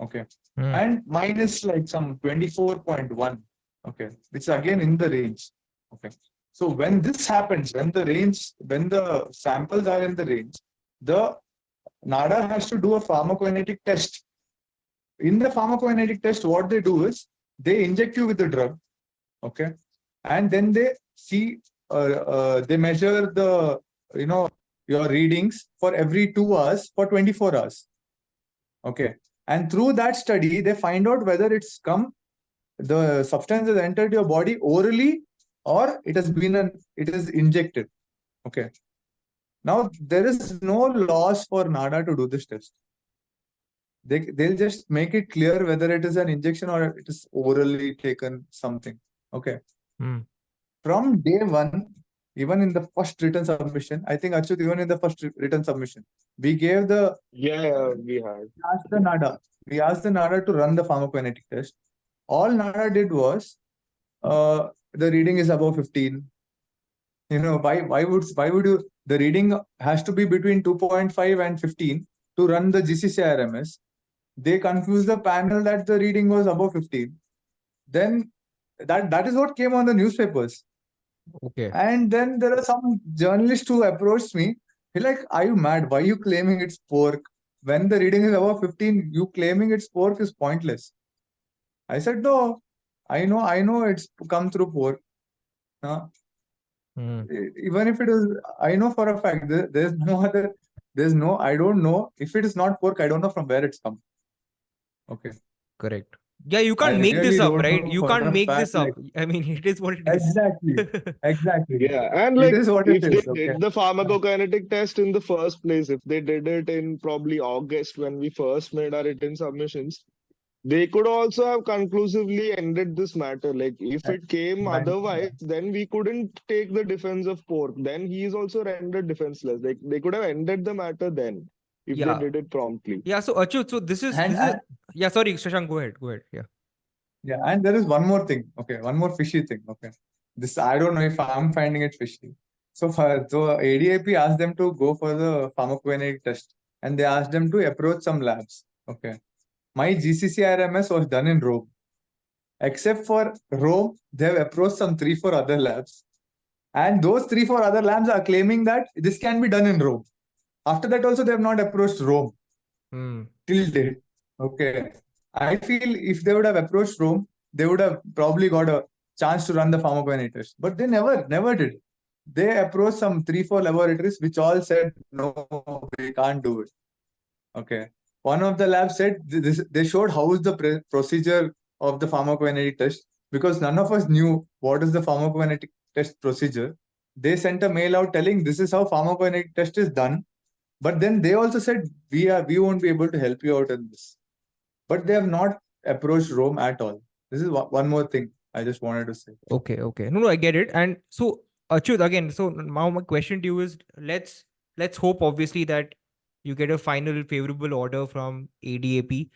Okay. Hmm. And mine is like some 24.1. Okay. Which is again in the range. Okay. So when this happens, when the samples are in the range, the NADA has to do a pharmacokinetic test. In the pharmacokinetic test, what they do is they inject you with the drug, okay, and then they see, they measure the, your readings for every 2 hours for 24 hours, okay, and through that study, they find out whether the substance has entered your body orally or it is injected, okay. Now there is no loss for NADA to do this test. They'll just make it clear whether it is an injection or it is orally taken something. Okay. Hmm. From day one, even in the first written submission, I think Achyut, even in the first written submission, we gave the We had. we asked the NADA to run the pharmacokinetic test. All NADA did was the reading is above 15. Why would you, the reading has to be between 2.5 and 15 to run the GCC-RMS. They confused the panel that the reading was above 15. Then that is what came on the newspapers. Okay. And then there are some journalists who approached me. He's like, "Are you mad? Why are you claiming it's pork? When the reading is above 15, you claiming it's pork is pointless." I said, "No, I know it's come through pork. Huh? Hmm. Even if it is, I know for a fact there's no other, I don't know if it is not pork. I don't know from where it's come. Okay, Correct. Yeah, you I can't make really this up, don't right? know You for can't a make fact. this Like up. I mean, it is what it is. exactly, exactly. Yeah, and It like is what it if they is. Okay. did the pharmacokinetic test in the first place, if they did it in probably August when we first made our written submissions, they could also have conclusively ended this matter. Like if I- it came yeah. otherwise, then we couldn't take the defense of pork. Then he is also rendered defenseless. Like they could have ended the matter then if they Yeah. did it promptly. Yeah. So Achyut, so this is And yeah, sorry, Shashank, go ahead. Go ahead. Yeah. yeah, and there is one more thing. Okay, one more fishy thing. Okay, this I don't know if I'm finding it fishy. So ADAP asked them to go for the pharmacokinetic test, and they asked them to approach some labs. Okay, my GCCRMS was done in Rome. Except for Rome, they have approached some 3 4 other labs, and those 3 4 other labs are claiming that this can be done in Rome. After that, also they have not approached Rome Hmm. till date. Okay. I feel if they would have approached Rome, they would have probably got a chance to run the pharmacokinetic test. But they never did. They approached some 3 4 laboratories which all said no, we can't do it. Okay. One of the labs said this, they showed how is the procedure of the pharmacokinetic test because none of us knew what is the pharmacokinetic test procedure. They sent a mail out telling this is how pharmacokinetic test is done, but then they also said we won't be able to help you out in this. But they have not approached Rome at all. This is one more thing I just wanted to say. Okay. Okay. No, no, I get it. And so Achyut, again, so now my question to you is let's hope obviously that you get a final favorable order from ADAP,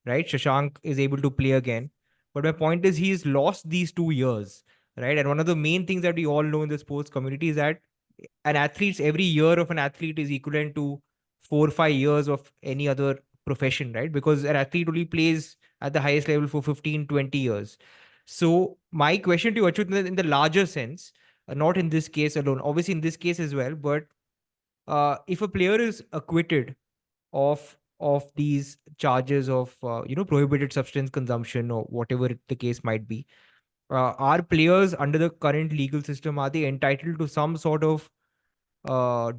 right? Shashank is able to play again. But my point is he's lost these 2 years, right? And one of the main things that we all know in the sports community is that every year of an athlete is equivalent to 4 or 5 years of any other profession, right? Because an athlete only plays at the highest level for 15, 20 years. So my question to you, Achyut, in the larger sense, not in this case alone, obviously in this case as well, but if a player is acquitted of these charges of prohibited substance consumption or whatever the case might be, are players under the current legal system, are they entitled to some sort of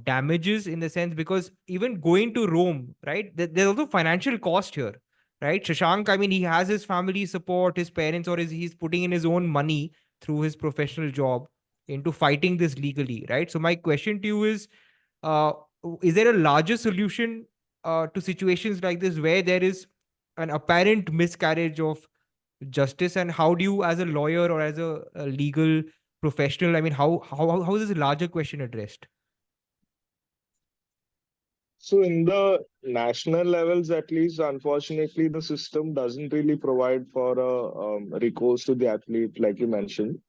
damages in the sense, because even going to Rome, right? There's also financial cost here, right? Shashank, I mean, he has his family support, his parents, or he's putting in his own money through his professional job into fighting this legally, right? So my question to you uh, is there a larger solution to situations like this where there is an apparent miscarriage of justice, and how do you, as a lawyer or as a legal professional, I mean, how is this larger question addressed? So in the national levels, at least, unfortunately, the system doesn't really provide for a recourse to the athlete, like you mentioned.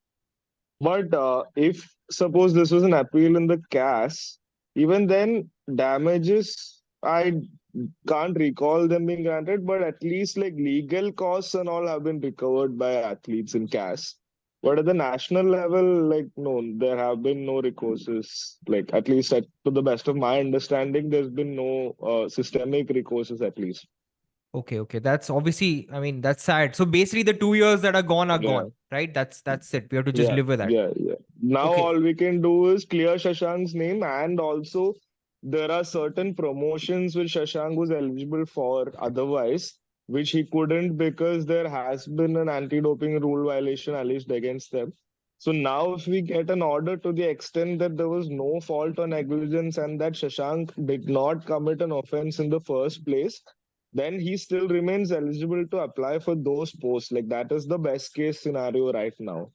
But if suppose this was an appeal in the CAS, even then damages, I can't recall them being granted, but at least like legal costs and all have been recovered by athletes in CAS. But at the national level, like no, there have been no recourses. Like at least to the best of my understanding, there's been no systemic recourses at least. Okay, okay. That's obviously, I mean, that's sad. So basically the 2 years that are Yeah. gone, right? That's it. We have to just Yeah, live with that. yeah. Now Okay. all we can do is clear Shashank's name, and also there are certain promotions which Shashank was eligible for otherwise, which he couldn't because there has been an anti-doping rule violation alleged against them. So now if we get an order to the extent that there was no fault or negligence and that Shashank did not commit an offense in the first place, then he still remains eligible to apply for those posts. Like that is the best case scenario right now.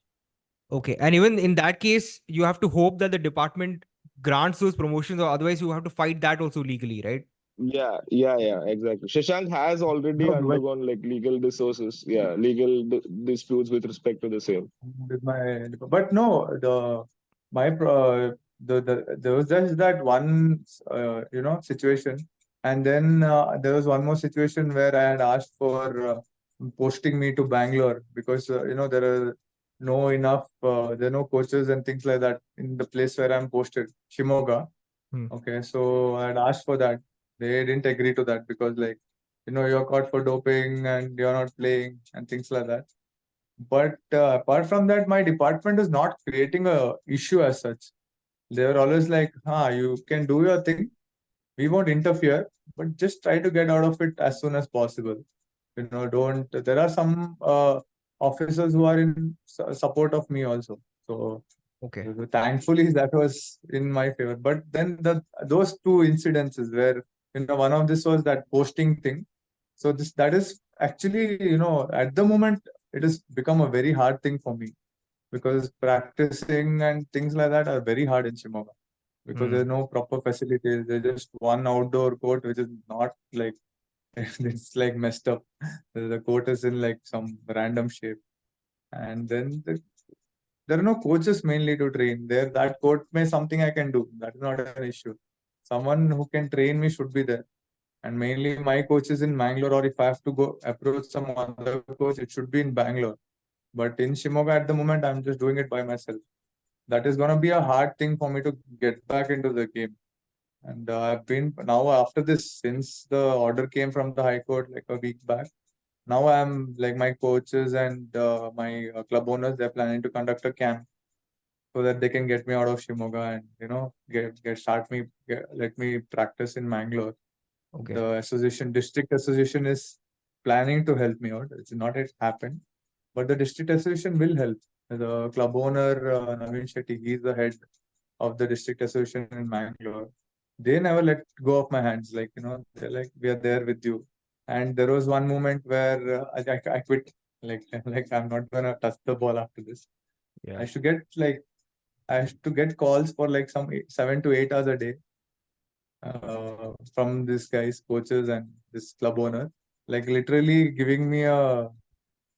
Okay. And even in that case, you have to hope that the department grants those promotions, or otherwise you have to fight that also legally, right? Yeah, exactly. Shashank has already No, but undergone like legal resources, legal disputes with respect to the same. with my but no my there was just that one situation, and then there was one more situation where I had asked for posting me to Bangalore because there are there are no coaches and things like that in the place where I'm posted, Shimoga. Hmm. Okay, so I had asked for that. They didn't agree to that because, like, you're caught for doping and you're not playing and things like that. But apart from that, my department is not creating a issue as such. They were always like, you can do your thing. We won't interfere, but just try to get out of it as soon as possible. Don't. There are some officers who are in support of me also. So Okay. thankfully, that was in my favor. But then those two incidences where one of this was that posting thing. So that is actually at the moment it has become a very hard thing for me because practicing and things like that are very hard in Shimoga because there's no proper facilities. There's just one outdoor court which is not like it's like messed up. The court is in like some random shape, and then there are no coaches mainly to train. There, that court may something I can do. That is not an issue. Someone who can train me should be there. And mainly my coach is in Bangalore, or if I have to go approach some other coach, it should be in Bangalore. But in Shimoga at the moment, I'm just doing it by myself. That is gonna be a hard thing for me to get back into the game. And I've been now after this, since the order came from the High Court like a week back. Now I'm like my coaches and my club owners, they're planning to conduct a camp so that they can get me out of Shimoga and let me practice in Mangalore. Okay. The district association is planning to help me out. It's not yet happened, but the district association will help. The club owner Naveen Shetty, he's the head of the district association in Mangalore. They never let go of my hands. Like they're like, we are there with you. And there was one moment where I quit. Like I'm not gonna touch the ball after this. Yeah. I used to get calls for like some 7 to 8 hours a day from this guy's coaches and this club owner, like literally giving me a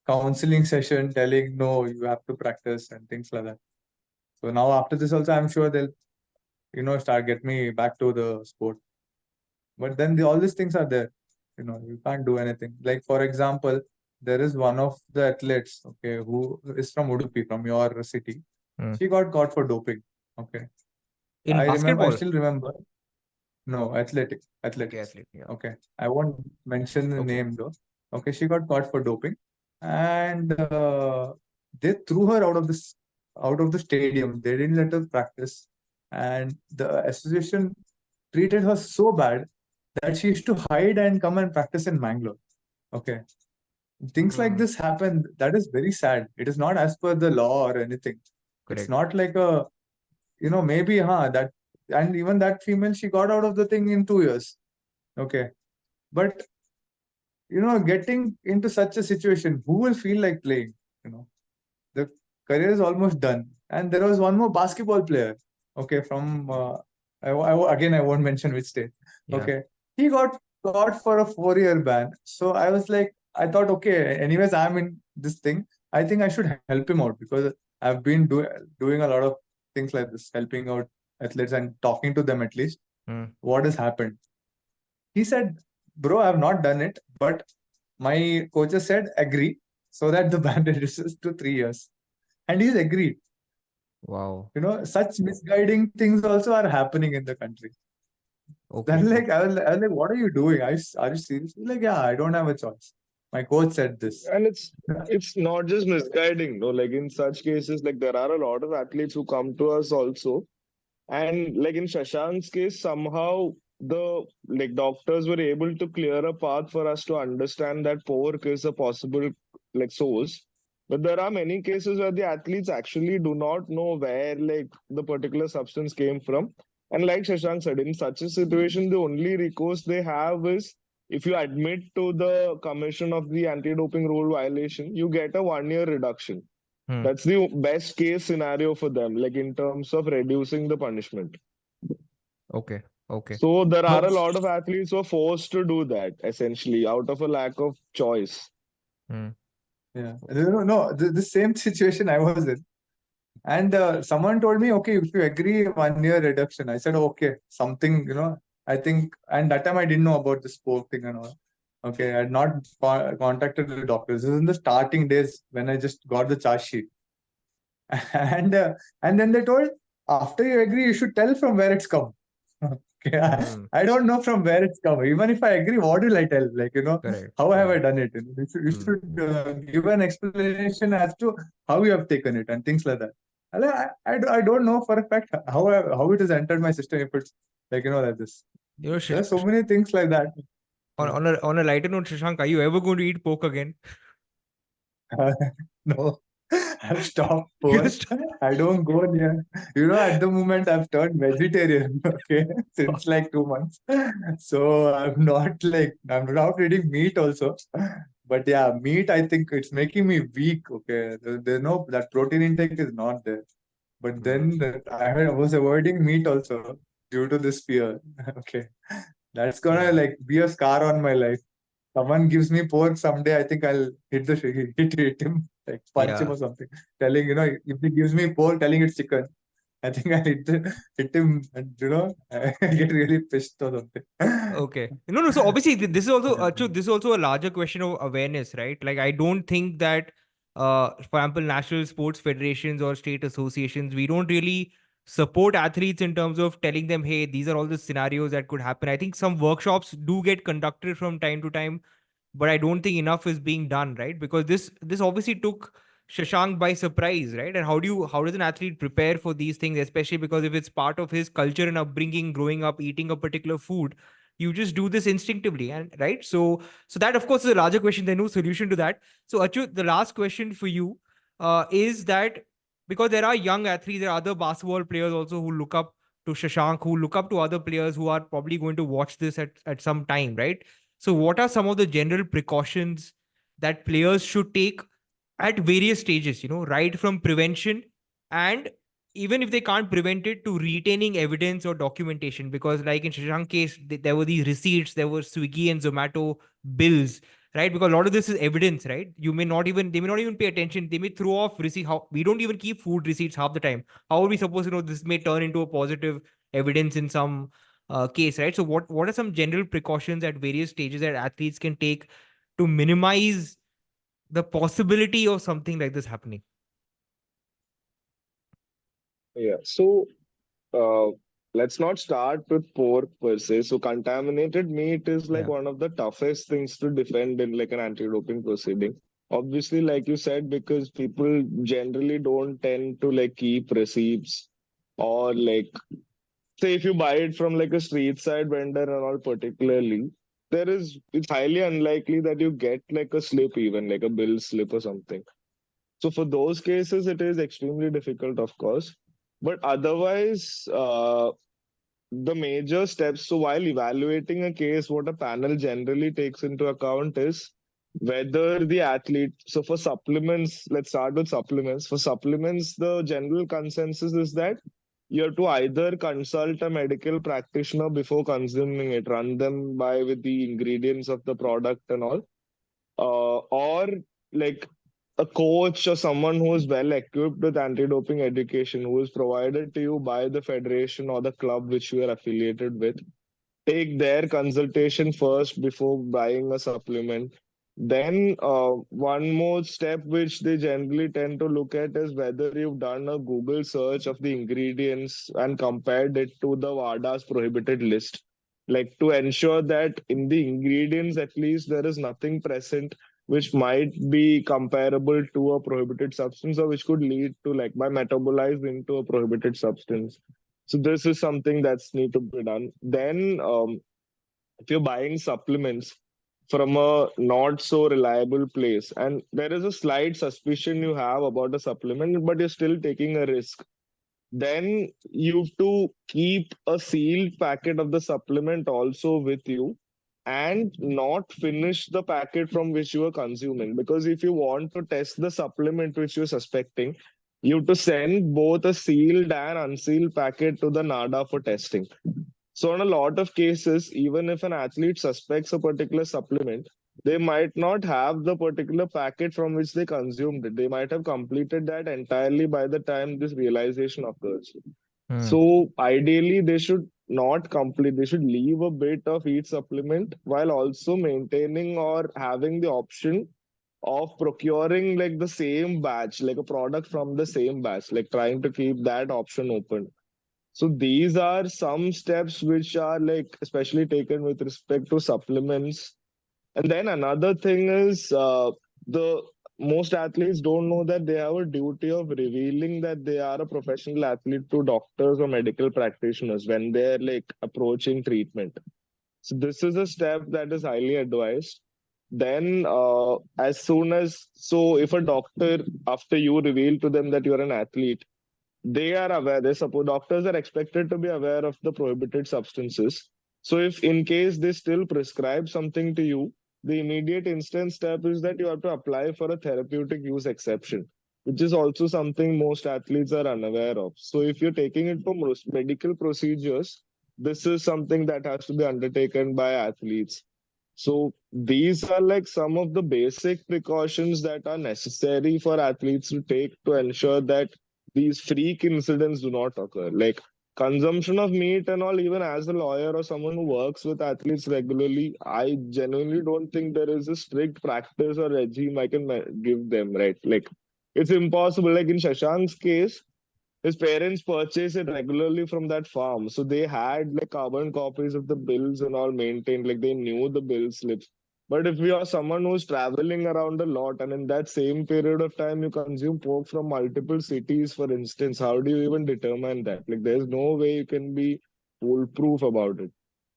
counseling session, telling no, you have to practice and things like that. So now after this also, I'm sure they'll start get me back to the sport. But then all these things are there. You can't do anything. Like for example, there is one of the athletes, okay, who is from Udupi, from your city. She got caught for doping. Okay. In I basketball? still remember. No, Okay, athletics. athlete. Yeah. Okay. I won't mention the Okay. name though. Okay, she got caught for doping, and they threw her out of the stadium. They didn't let her practice, and the association treated her so bad that she used to hide and come and practice in Mangalore. Okay. Things like this happen. That is very sad. It is not as per the law or anything. It's Correct. not like a, maybe, that, and even that female, she got out of the thing in 2 years. Okay. But, getting into such a situation, who will feel like playing? The career is almost done. And there was one more basketball player, okay, from, again, I won't mention which state. Yeah. Okay. He got caught for a 4-year ban. So I was like, I thought, okay, anyways, I'm in this thing. I think I should help him out because I've been doing a lot of things like this, helping out athletes and talking to them at least. What has happened? He said, bro, I've not done it, but my coaches said agree so that the ban reduces to 3 years. And he's agreed. Wow. Such misguiding things also are happening in the country. Okay. Then I was like, what are you doing? Are you serious? He's like, yeah, I don't have a choice. My coach said this. And it's not just misguiding, no. Like in such cases, like there are a lot of athletes who come to us also, and like in Shashank's case, somehow the like doctors were able to clear a path for us to understand that pork is a possible like source. But there are many cases where the athletes actually do not know where like the particular substance came from. And like Shashank said, in such a situation, the only recourse they have is if you admit to the commission of the anti-doping rule violation, you get a 1 year reduction. That's the best case scenario for them, like in terms of reducing the punishment. Okay. Okay. So there are a lot of athletes who are forced to do that essentially out of a lack of choice. Yeah. No, the same situation I was in. And someone told me, okay, if you agree, 1 year reduction. I said, okay, something, I think, and that time I didn't know about the sport thing and all. Okay, I had not contacted the doctors. This is in the starting days when I just got the charge sheet. And then they told, after you agree, you should tell from where it's come. Okay, Hmm. I don't know from where it's come. Even if I agree, what will I tell? Like, Correct. how have Yeah. I done it? You Hmm. should give an explanation as to how you have taken it and things like that. I don't know for a fact how it has entered my system if it's like, like this. You know, There are so many things like that. on a lighter note, Shashank, are you ever going to eat pork again? No, I've stopped You pork. just I don't go near. At the moment I've turned vegetarian. Okay, since like 2 months. So I'm not eating meat also. But yeah, meat, I think it's making me weak. Okay, there's no that protein intake is not there. But Hmm. then I was avoiding meat also due to this fear. Okay, that's gonna Yeah. like be a scar on my life. Someone gives me pork someday, I think I'll hit him, like punch him Yeah. or something. Telling, if he gives me pork, telling it's chicken, I think I'll hit him and, I get really pissed or something. Okay. No, no. So obviously, this is also, Yeah. this is also a larger question of awareness, right? Like, I don't think that, for example, national sports federations or state associations, we don't really support athletes in terms of telling them, hey, these are all the scenarios that could happen. I think some workshops do get conducted from time to time, but I don't think enough is being done, right? Because this obviously took Shashank by surprise, right? And how does an athlete prepare for these things, especially because if it's part of his culture and upbringing, growing up eating a particular food, you just do this instinctively, and right. So that of course is a larger question. There's no solution to that. So Achyut, the last question for you is that because there are young athletes, there are other basketball players also who look up to Shashank, who look up to other players who are probably going to watch this at some time, right? So, what are some of the general precautions that players should take at various stages, right from prevention and even if they can't prevent it to retaining evidence or documentation? Because, like in Shashank's case, there were these receipts, there were Swiggy and Zomato bills, right? Because a lot of this is evidence, right? They may not even pay attention. They may throw off receipt. How we don't even keep food receipts half the time. How are we supposed to know this may turn into a positive evidence in some case, right? So, what are some general precautions at various stages that athletes can take to minimize the possibility of something like this happening? Yeah. So uh, let's not start with pork per se. So contaminated meat is like Yeah. one of the toughest things to defend in like an anti-doping proceeding. Obviously, like you said, because people generally don't tend to like keep receipts or like say if you buy it from like a street side vendor and all particularly, it's highly unlikely that you get like a slip even like a bill slip or something. So for those cases, it is extremely difficult, of course. But otherwise, the major steps. So while evaluating a case, what a panel generally takes into account is whether the athlete. So for supplements, let's start with supplements. For supplements, the general consensus is that you have to either consult a medical practitioner before consuming it, run them by with the ingredients of the product and all, or like a coach or someone who is well equipped with anti-doping education who is provided to you by the federation or the club which you are affiliated with. Take their consultation first before buying a supplement. Then one more step which they generally tend to look at is whether you've done a Google search of the ingredients and compared it to the WADA's prohibited list, like to ensure that in the ingredients at least there is nothing present which might be comparable to a prohibited substance or which could lead to like by metabolized into a prohibited substance. So this is something that's need to be done. Then if you're buying supplements from a not so reliable place and there is a slight suspicion you have about a supplement but you're still taking a risk, then you have to keep a sealed packet of the supplement also with you and not finish the packet from which you are consuming. Because if you want to test the supplement which you're suspecting, you have to send both a sealed and unsealed packet to the NADA for testing. So, in a lot of cases, even if an athlete suspects a particular supplement, they might not have the particular packet from which they consumed it. They might have completed that entirely by the time this realization occurs. Hmm. So, ideally, they should not complete, they should leave a bit of each supplement while also maintaining or having the option of procuring like the same batch, like a product from the same batch, like trying to keep that option open. So these are some steps which are like especially taken with respect to supplements. And then another thing is the most athletes don't know that they have a duty of revealing that they are a professional athlete to doctors or medical practitioners when they're like approaching treatment. So this is a step that is highly advised. Then, as soon as so, if a doctor after you reveal to them that you're an athlete, they are aware. They suppose doctors are expected to be aware of the prohibited substances. So if in case they still prescribe something to you, the immediate instant step is that you have to apply for a therapeutic use exception, which is also something most athletes are unaware of. So if you're taking it for most medical procedures, this is something that has to be undertaken by athletes. So these are like some of the basic precautions that are necessary for athletes to take to ensure that these freak incidents do not occur. Like consumption of meat and all, even as a lawyer or someone who works with athletes regularly, I genuinely don't think there is a strict practice or regime I can give them, right? Like it's impossible. Like in Shashank's case, his parents purchased it regularly from that farm. So they had like carbon copies of the bills and all maintained, like they knew the bill slips. But if you are someone who's traveling around a lot and in that same period of time you consume pork from multiple cities, for instance, how do you even determine that? Like there's no way you can be foolproof about it.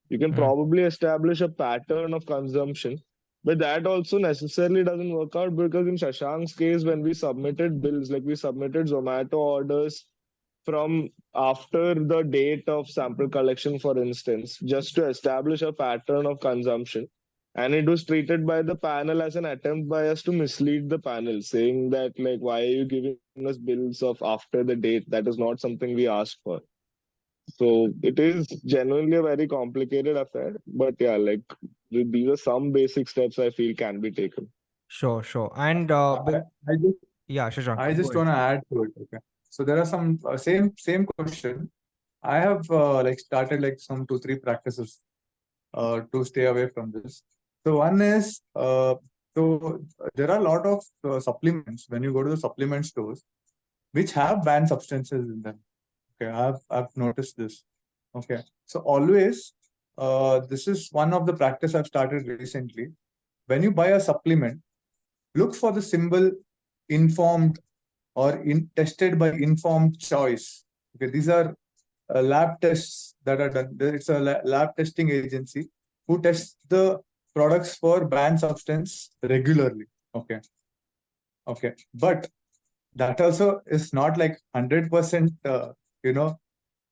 You can Mm. probably establish a pattern of consumption, but that also necessarily doesn't work out because in Shashank's case, when we submitted bills, like we submitted Zomato orders from after the date of sample collection, for instance, just to establish a pattern of consumption. And it was treated by the panel as an attempt by us to mislead the panel, saying that, like, why are you giving us bills of after the date? That is not something we asked for. So it is genuinely a very complicated affair. But yeah, like these are some basic steps I feel can be taken. Sure, sure. And I just yeah, Shashank, I go just ahead. want to add to it. Okay, so there are some same question. I have like started like some 2 3 practices to stay away from this. So one is there are a lot of supplements when you go to the supplement stores which have banned substances in them. Okay, I've noticed this. Okay, so always this is one of the practice I've started recently. When you buy a supplement, look for the symbol informed or tested by informed choice. Okay, these are lab tests that are done. It's a lab testing agency who tests the products for banned substance regularly. Okay, okay, but that also is not like 100%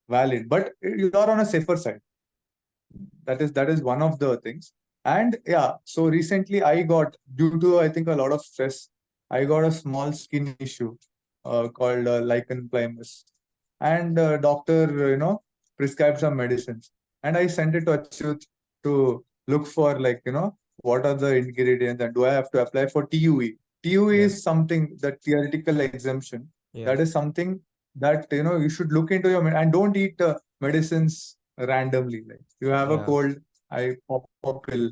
valid, but you are on a safer side. That is one of the things. And yeah, so recently I got, due to I think a lot of stress, I got a small skin issue called lichen planus, and doctor prescribed some medicines, and I sent it to Achyuth to look for, like, what are the ingredients and do I have to apply for TUE. TUE Yeah, is something, that theoretical exemption, yeah, that is something that you should look into and don't eat medicines randomly. Like you have a yeah. cold, I pop a pill.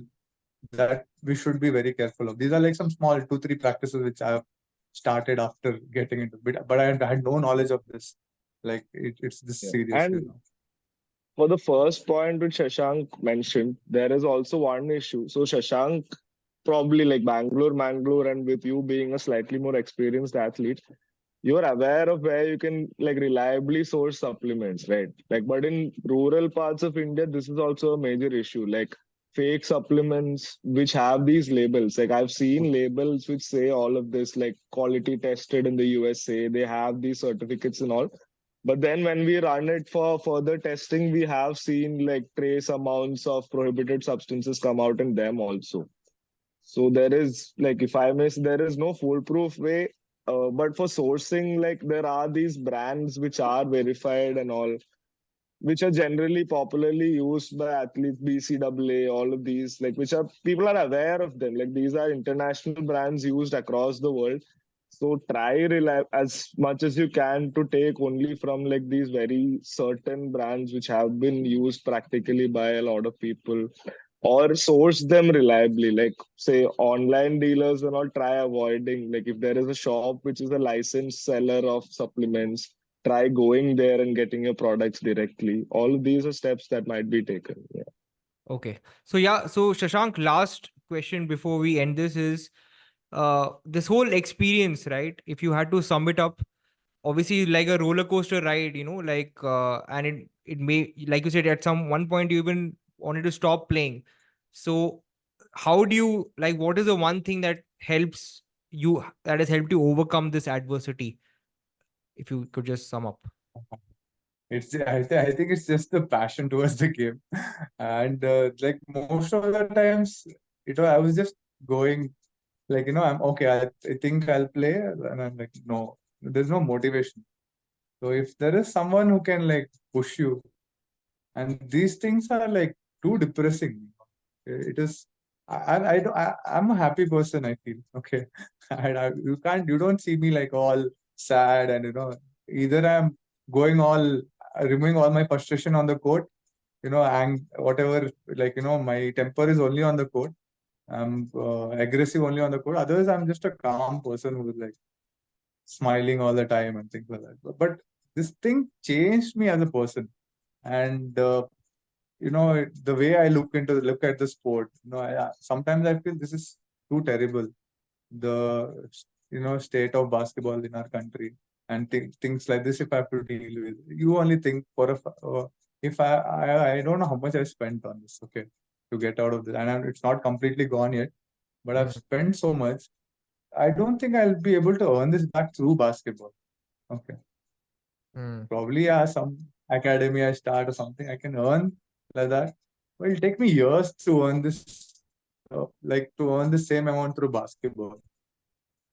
That we should be very careful of. These are like some small 2 3 practices which I have started after getting into it, but I had no knowledge of this. Like it's this Yeah. serious, And for the first point which Shashank mentioned, there is also one issue. So Shashank, probably like Bangalore, and with you being a slightly more experienced athlete, you're aware of where you can like reliably source supplements, right? Like, but in rural parts of India, this is also a major issue. Like fake supplements which have these labels. Like I've seen labels which say all of this, like quality tested in the USA. They have these certificates and all. But then when we run it for further testing, we have seen like trace amounts of prohibited substances come out in them also. So there is, like, if I miss, there is no foolproof way. But for sourcing, like there are these brands which are verified and all, which are generally popularly used by athletes, BCAA, all of these, like which are people are aware of them. Like these are international brands used across the world. So try rely as much as you can to take only from like these very certain brands which have been used practically by a lot of people, or source them reliably. Like say online dealers and all, try avoiding. Like if there is a shop which is a licensed seller of supplements, try going there and getting your products directly. All of these are steps that might be taken. Yeah. Okay. So yeah, so Shashank, last question before we end this is this whole experience, right? If you had to sum it up, obviously like a roller coaster ride, like and it may, like you said, at some one point you even wanted to stop playing. So how do you, like, what is the one thing that helps you, that has helped you overcome this adversity, if you could just sum up? I think it's just the passion towards the game, and like most of the times, I was just going like I'm okay. I think I'll play, and I'm like no, there's no motivation. So if there is someone who can like push you, and these things are like too depressing. It is. I'm a happy person. I feel okay, and you don't see me like all sad and either I'm going all removing all my frustration on the court, and whatever, like my temper is only on the court. I'm aggressive only on the court. Otherwise, I'm just a calm person who's like smiling all the time and things like that. But this thing changed me as a person, and the way I look at the sport. Sometimes I feel this is too terrible. The state of basketball in our country and things like this. If I have to deal with, you only think if I don't know how much I spent on this. Okay, to get out of this, and it's not completely gone yet, but I've Mm, spent so much. I don't think I'll be able to earn this back through basketball. Okay, mm, probably some academy I start or something I can earn like that. But it'll take me years to earn this, like to earn the same amount through basketball.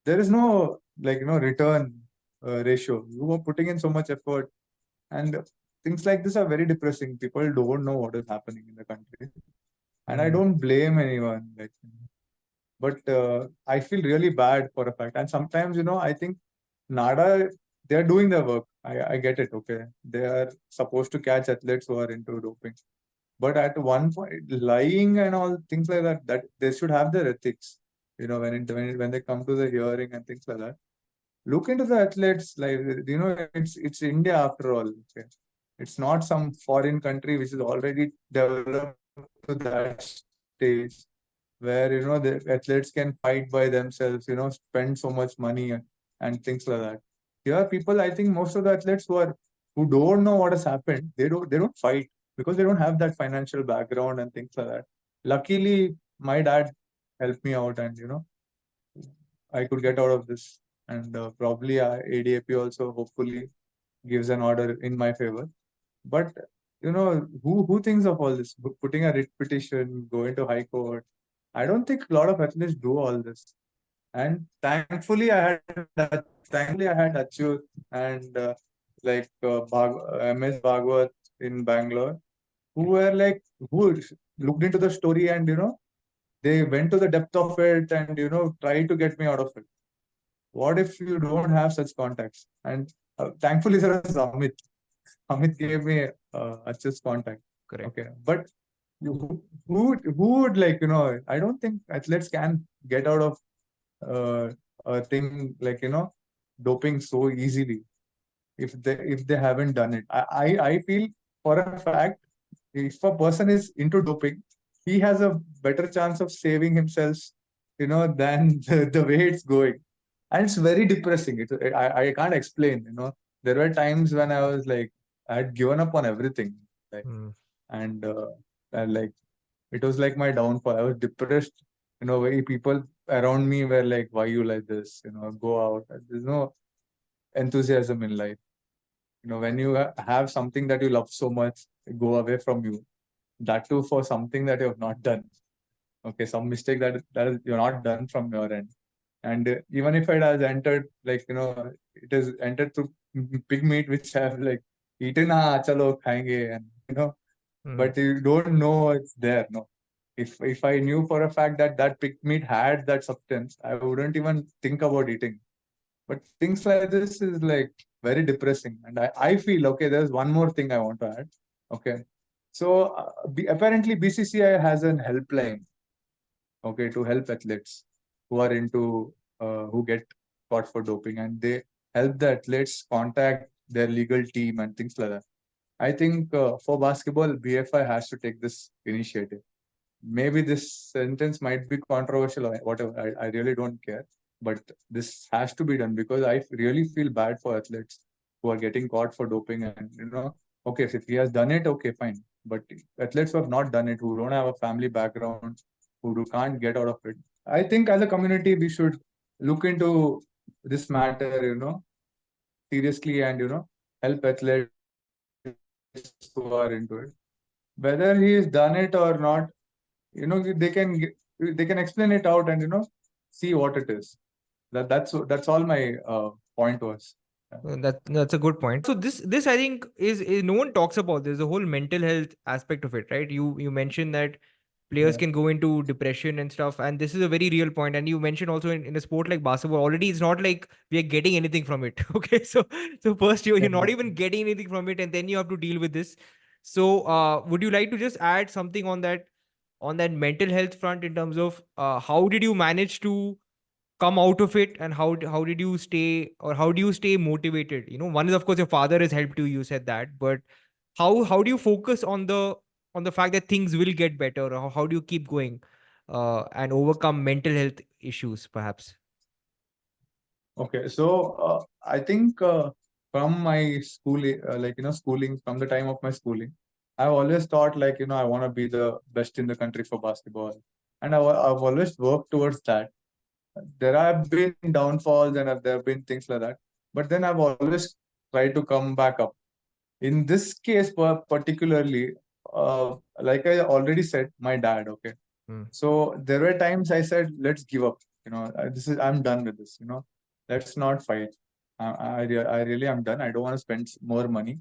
There is no like return ratio. You are putting in so much effort, and things like this are very depressing. People don't know what is happening in the country, and I mm, don't blame anyone. Like, but I feel really bad for a fact. And sometimes, I think NADA, they're doing their work. I get it. Okay, they are supposed to catch athletes who are into doping. But at one point, lying and all things like that they should have their ethics. When they come to the hearing and things like that. Look into the athletes. Like it's India after all. Okay? It's not some foreign country which is already developed to that stage where the athletes can fight by themselves. Spend so much money and things like that. Here, are people. I think most of the athletes who don't know what has happened. They don't fight because they don't have that financial background and things like that. Luckily, my dad helped me out, and I could get out of this. And probably ADAP also hopefully gives an order in my favor. But who thinks of all this? Putting a writ petition, going to high court. I don't think a lot of athletes do all this. And thankfully I had Achyuth and MS Bhagwat in Bangalore, who were like who looked into the story, and they went to the depth of it and tried to get me out of it. What if you don't have such contacts? And thankfully there was Amit. Amit gave me Achyuth's contact. correct. Okay, but who would like I don't think athletes can get out of uh, a thing like doping so easily if they haven't done it. I feel for a fact, if a person is into doping, he has a better chance of saving himself, than the way it's going. And it's very depressing. I can't explain. There were times when I was like, I had given up on everything, like, Mm, and like it was like my downfall. I was depressed. Very people around me were like, "Why you like this? Go out." There's no enthusiasm in life. When you have something that you love so much go away from you, that too for something that you have not done. Okay, some mistake that you're not done from your end. And even if it has entered, like, it has entered through pig meat, which I have like eaten, chalo, khayenge, and, mm, but you don't know it's there. No. If I knew for a fact that that pig meat had that substance, I wouldn't even think about eating. But things like this is like very depressing. And I feel, okay, there's one more thing I want to add. Okay. So apparently BCCI has an helpline, okay, to help athletes who are into, who get caught for doping. And they help the athletes contact their legal team and things like that. I think for basketball, BFI has to take this initiative. Maybe this sentence might be controversial or whatever. I really don't care. But this has to be done because I really feel bad for athletes who are getting caught for doping. And, okay, if he has done it, okay, fine. But athletes who have not done it, who don't have a family background, can't get out of it. I think as a community, we should look into this matter, seriously and, help athletes who are into it. Whether he has done it or not, they can explain it out and see what it is. That's all my point was. Yeah. That's a good point. So this I think is no one talks about this, the whole mental health aspect of it, right? You mentioned that players Yeah. can go into depression and stuff, and this is a very real point. And you mentioned also in a sport like basketball, already it's not like we are getting anything from it. Okay, so first you're not even getting anything from it, and then you have to deal with this. So would you like to just add something on that mental health front in terms of how did you manage to come out of it, and how did you stay, or how do you stay motivated? One is, of course, your father has helped you, you said that, but how do you focus on the fact that things will get better, or how do you keep going and overcome mental health issues perhaps? Okay, so I think from my schooling, schooling from the time of my schooling, I've always thought like I want to be the best in the country for basketball, and I've always worked towards that. There have been downfalls and there have been things like that, but then I've always tried to come back up. In this case, particularly, like I already said, my dad. Okay, Hmm. so there were times I said, "Let's give up." I'm done with this. Let's not fight. I really am done. I don't want to spend more money.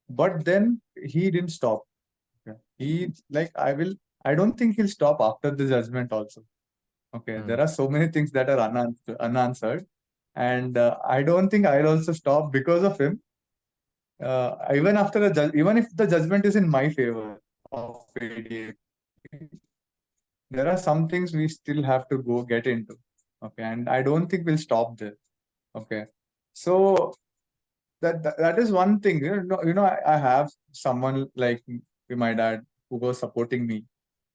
But then he didn't stop. Okay. He like I will. I don't think he'll stop after the judgment also. Okay, Hmm. there are so many things that are unanswered, and I don't think I'll also stop because of him. Even after even if the judgment is in my favor of ADAP, there are some things we still have to go get into. Okay, and I don't think we'll stop there. Okay, so that is one thing. I have someone like my dad who was supporting me,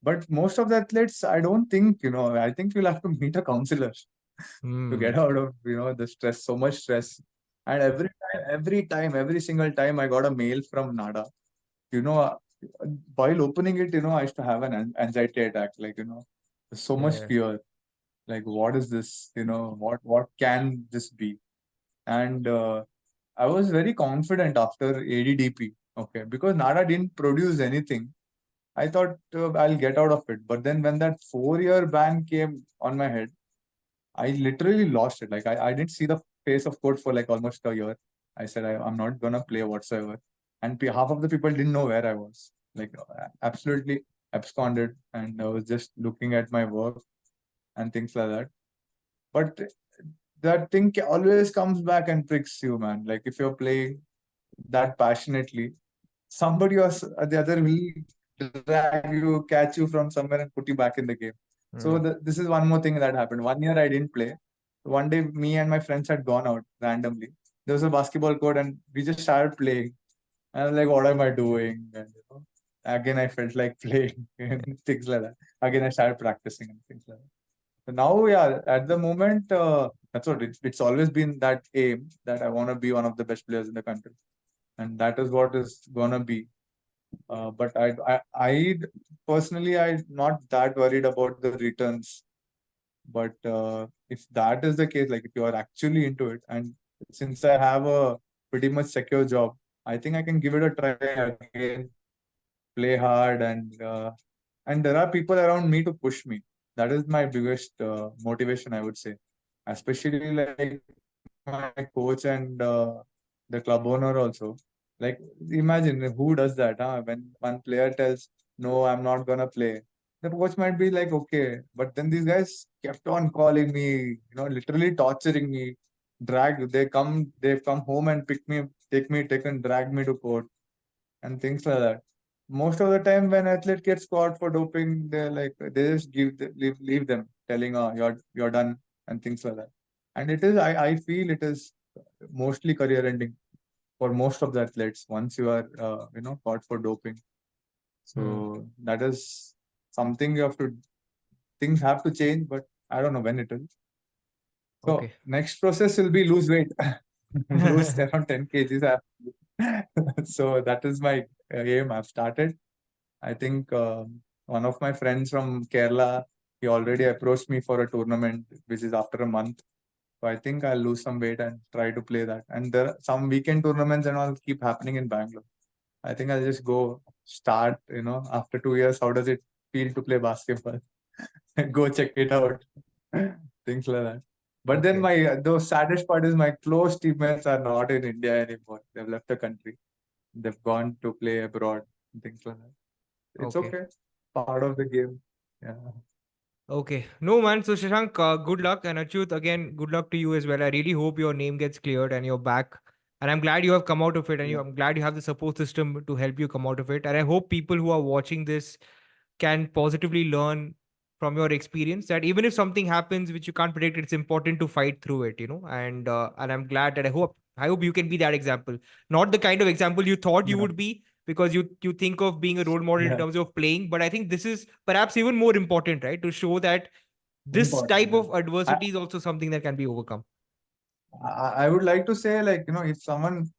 but most of the athletes, I don't think. I think you'll have to meet a counselor to Hmm. get out of the stress, so much stress. And every single time I got a mail from NADA, you know uh, while opening it, I used to have an anxiety attack, like so much Yeah. fear, like what is this, what can this be. And I was very confident after ADDP, okay, because NADA didn't produce anything. I thought I'll get out of it, but then when that 4-year ban came on my head, I literally lost it. Like I didn't see the face of code for like almost a year. I said I'm not gonna play whatsoever, and half of the people didn't know where I was. Like absolutely absconded, and I was just looking at my work and things like that. But that thing always comes back and pricks you, man. Like if you're playing that passionately, somebody or the other will drag you, catch you from somewhere, and put you back in the game. So Hmm. this is one more thing that happened. 1 year I didn't play. One day, me and my friends had gone out randomly. There was a basketball court, and we just started playing. And I was like, "What am I doing?" And again, I felt like playing and things like that. Again, I started practicing and things like that. So now, yeah, at the moment, that's what it's always been, that aim that I want to be one of the best players in the country, and that is what is gonna be. But I personally, I'm not that worried about the returns. But if that is the case, like if you are actually into it, and since I have a pretty much secure job, I think I can give it a try again, play hard, and there are people around me to push me. That is my biggest motivation, I would say. Especially like my coach and the club owner also. Like imagine who does that, huh? When one player tells, "No, I'm not gonna play," the coach might be like, "Okay," but then these guys kept on calling me, literally torturing me. They've come home and take and drag me to court and things like that. Most of the time, when athlete gets caught for doping, they just leave them, telling, "Oh, you're done," and things like that. And I feel it is mostly career ending. for most of the athletes once you are caught for doping. Hmm. So that is something you have to things have to change, but I don't know when it will. So Okay. next process will be lose weight, lose around 10 kgs. So that is my aim. I've started. I think one of my friends from Kerala, he already approached me for a tournament, which is after a month. So I think I'll lose some weight and try to play that. And there are some weekend tournaments and all keep happening in Bangalore. I think I'll just go start, after 2 years, how does it feel to play basketball? Go check it out. Things like that. But then Okay. the saddest part is my close teammates are not in India anymore. They've left the country. They've gone to play abroad. Things like that. It's Okay. okay. Part of the game. Yeah. Okay. No, man. So, Shashank, good luck. And Achyuth, again, good luck to you as well. I really hope your name gets cleared and you're back. And I'm glad you have come out of it. And Yeah. I'm glad you have the support system to help you come out of it. And I hope people who are watching this can positively learn from your experience that even if something happens which you can't predict, it's important to fight through it, and I'm glad that I hope you can be that example, not the kind of example you thought you Yeah. would be, because you think of being a role model in Yeah. terms of playing, but I think this is perhaps even more important, right, to show that this Important. type Yeah. of adversity is also something that can be overcome. I would like to say, like, if someone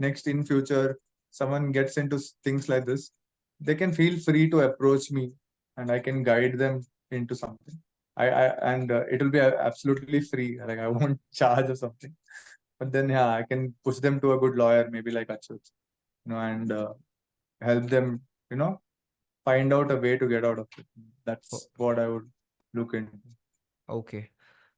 next in future, someone gets into things like this, they can feel free to approach me and I can guide them into something. And it will be absolutely free. Like, I won't charge or something. But then, yeah, I can push them to a good lawyer, maybe like Achyuth, and help them, find out a way to get out of it. O- That's what I would look into. okay,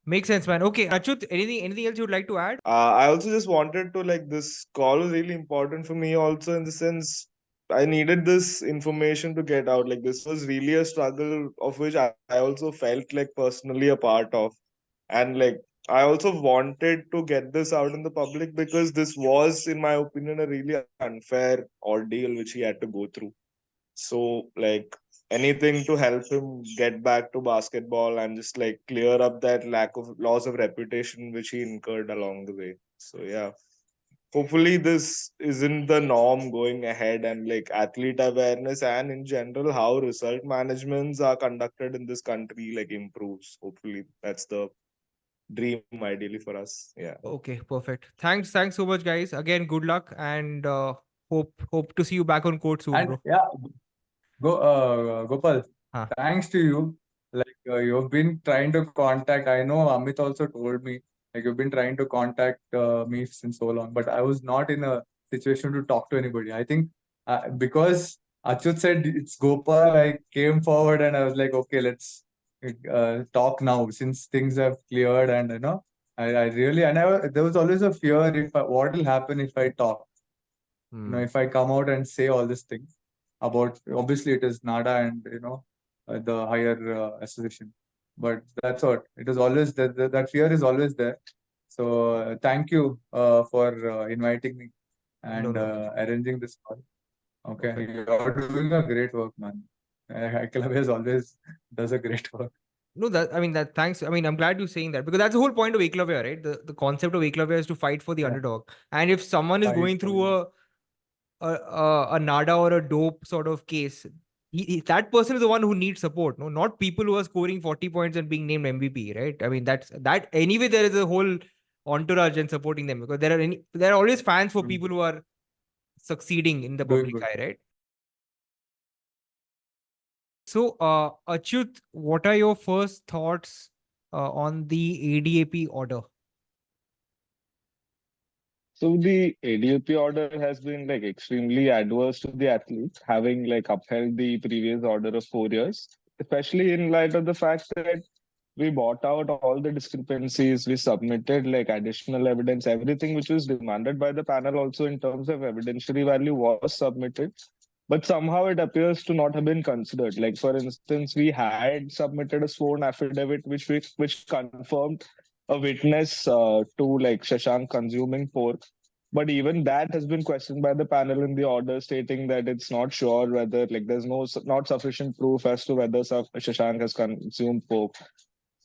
makes sense, man. Okay, Achut, anything else you would like to add? I also just wanted to like this call was really important for me also in the sense I needed this information to get out. Like this was really a struggle of which I also felt like personally a part of. And like I also wanted to get this out in the public because this was, in my opinion, a really unfair ordeal which he had to go through. So like anything to help him get back to basketball and just like clear up that lack of loss of reputation which he incurred along the way. So yeah, hopefully this isn't the norm going ahead, and like athlete awareness and in general how result managements are conducted in this country like improves. Hopefully that's the dream ideally for us. Yeah. Okay, perfect. Thanks so much, guys. Again, good luck, and hope to see you back on court soon, And bro. yeah, Gopal, Huh. thanks to you. Like you've been trying to contact. I know Amit also told me like you've been trying to contact me since so long, but I was not in a situation to talk to anybody. I think because Achyut said it's Gopal, I came forward and I was like, okay, let's talk now since things have cleared, and I really and there was always a fear if what will happen if I talk. Hmm. If I come out and say all these things about, obviously it is NADA and the higher association, but that's what it is always that fear is always there. So thank you for inviting me No, and no, arranging this call. Okay, perfect. you are doing a great work, man. Eklavya always does a great work. No, that thanks. I mean, I'm glad you're saying that because that's the whole point of Eklavya, right? The concept of Eklavya is to fight for the Yeah, underdog. And if someone is fight going for through you. a NADA or a dope sort of case, that person is the one who needs support. No, not people who are scoring 40 points and being named MVP, right? I mean, that's that anyway. There is a whole entourage and supporting them because there are always fans for Mm. people who are succeeding in the Doing public good. eye, right? So, Achyut, what are your first thoughts on the ADAP order? So the ADAP order has been like extremely adverse to the athletes, having like upheld the previous order of 4 years, especially in light of the fact that we bought out all the discrepancies, we submitted like additional evidence, everything which was demanded by the panel also in terms of evidentiary value was submitted, but somehow it appears to not have been considered. Like for instance, we had submitted a sworn affidavit which confirmed a witness to like Shashank consuming pork, but even that has been questioned by the panel in the order, stating that it's not sure whether like there's not sufficient proof as to whether Shashank has consumed pork.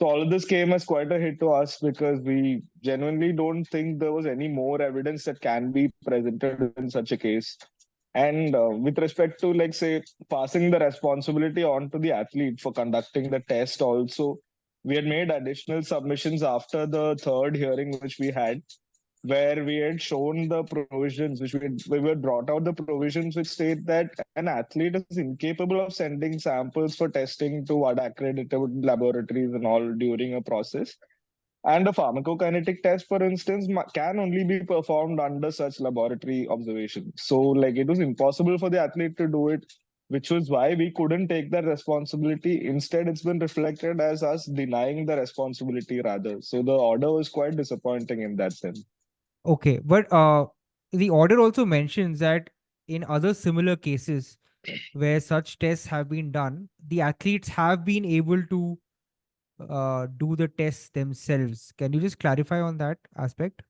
So all of this came as quite a hit to us because we genuinely don't think there was any more evidence that can be presented in such a case. And with respect to, like, say, passing the responsibility on to the athlete for conducting the test, also, we had made additional submissions after the third hearing, which we had, where we had shown the provisions, we had brought out the provisions which state that an athlete is incapable of sending samples for testing to other accredited laboratories and all during a process. And a pharmacokinetic test, for instance, can only be performed under such laboratory observation. So, like, it was impossible for the athlete to do it, which was why we couldn't take that responsibility. Instead, it's been reflected as us denying the responsibility rather. So, the order was quite disappointing in that sense. Okay, but the order also mentions that in other similar cases where such tests have been done, the athletes have been able to do the tests themselves. Can you just clarify on that aspect?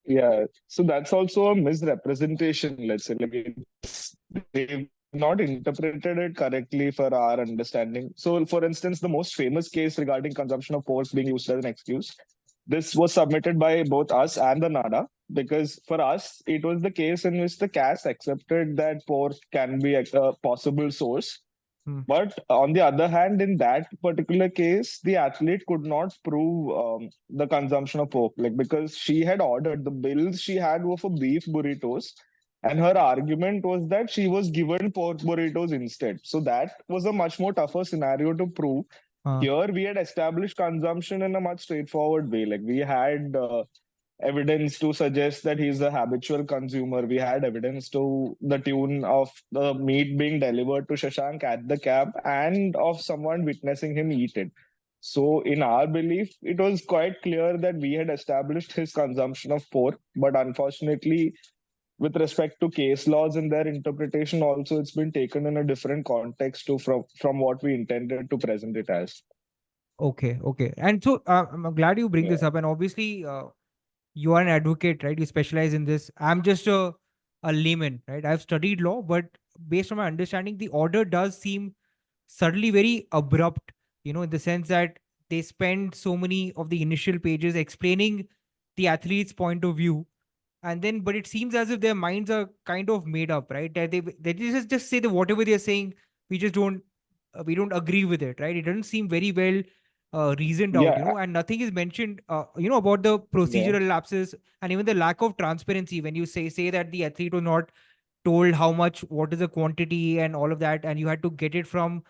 Yeah, so that's also a misrepresentation, let's say. Like, they've not interpreted it correctly for our understanding. So, for instance, the most famous case regarding consumption of pork being used as an excuse, this was submitted by both us and the NADA, because for us, it was the case in which the CAS accepted that pork can be a possible source. Hmm. But on the other hand, in that particular case, the athlete could not prove the consumption of pork, like, because she had ordered the bills she had were for beef burritos, and her argument was that she was given pork burritos instead. So that was a much more tougher scenario to prove. Uh, Here, we had established consumption in a much straightforward way. Like, we had evidence to suggest that he's a habitual consumer. We had evidence to the tune of the meat being delivered to Shashank at the cab and of someone witnessing him eat it. So, in our belief, it was quite clear that we had established his consumption of pork. But unfortunately, with respect to case laws and their interpretation, also it's been taken in a different context to from what we intended to present it as. okay, okay. And so I'm glad you bring this Yeah. up. And obviously, you are an advocate, right? You specialize in this. I'm just a layman, right? I've studied law, but based on my understanding, the order does seem suddenly very abrupt, in the sense that they spend so many of the initial pages explaining the athlete's point of view, and then but it seems as if their minds are kind of made up, right? That they just say that whatever they're saying, we just don't we don't agree with it, right? It doesn't seem very well reasoned out, Yeah. and nothing is mentioned, about the Yeah. procedural lapses and even the lack of transparency when you say that the athlete was not told how much, what is the quantity and all of that, and you had to get it from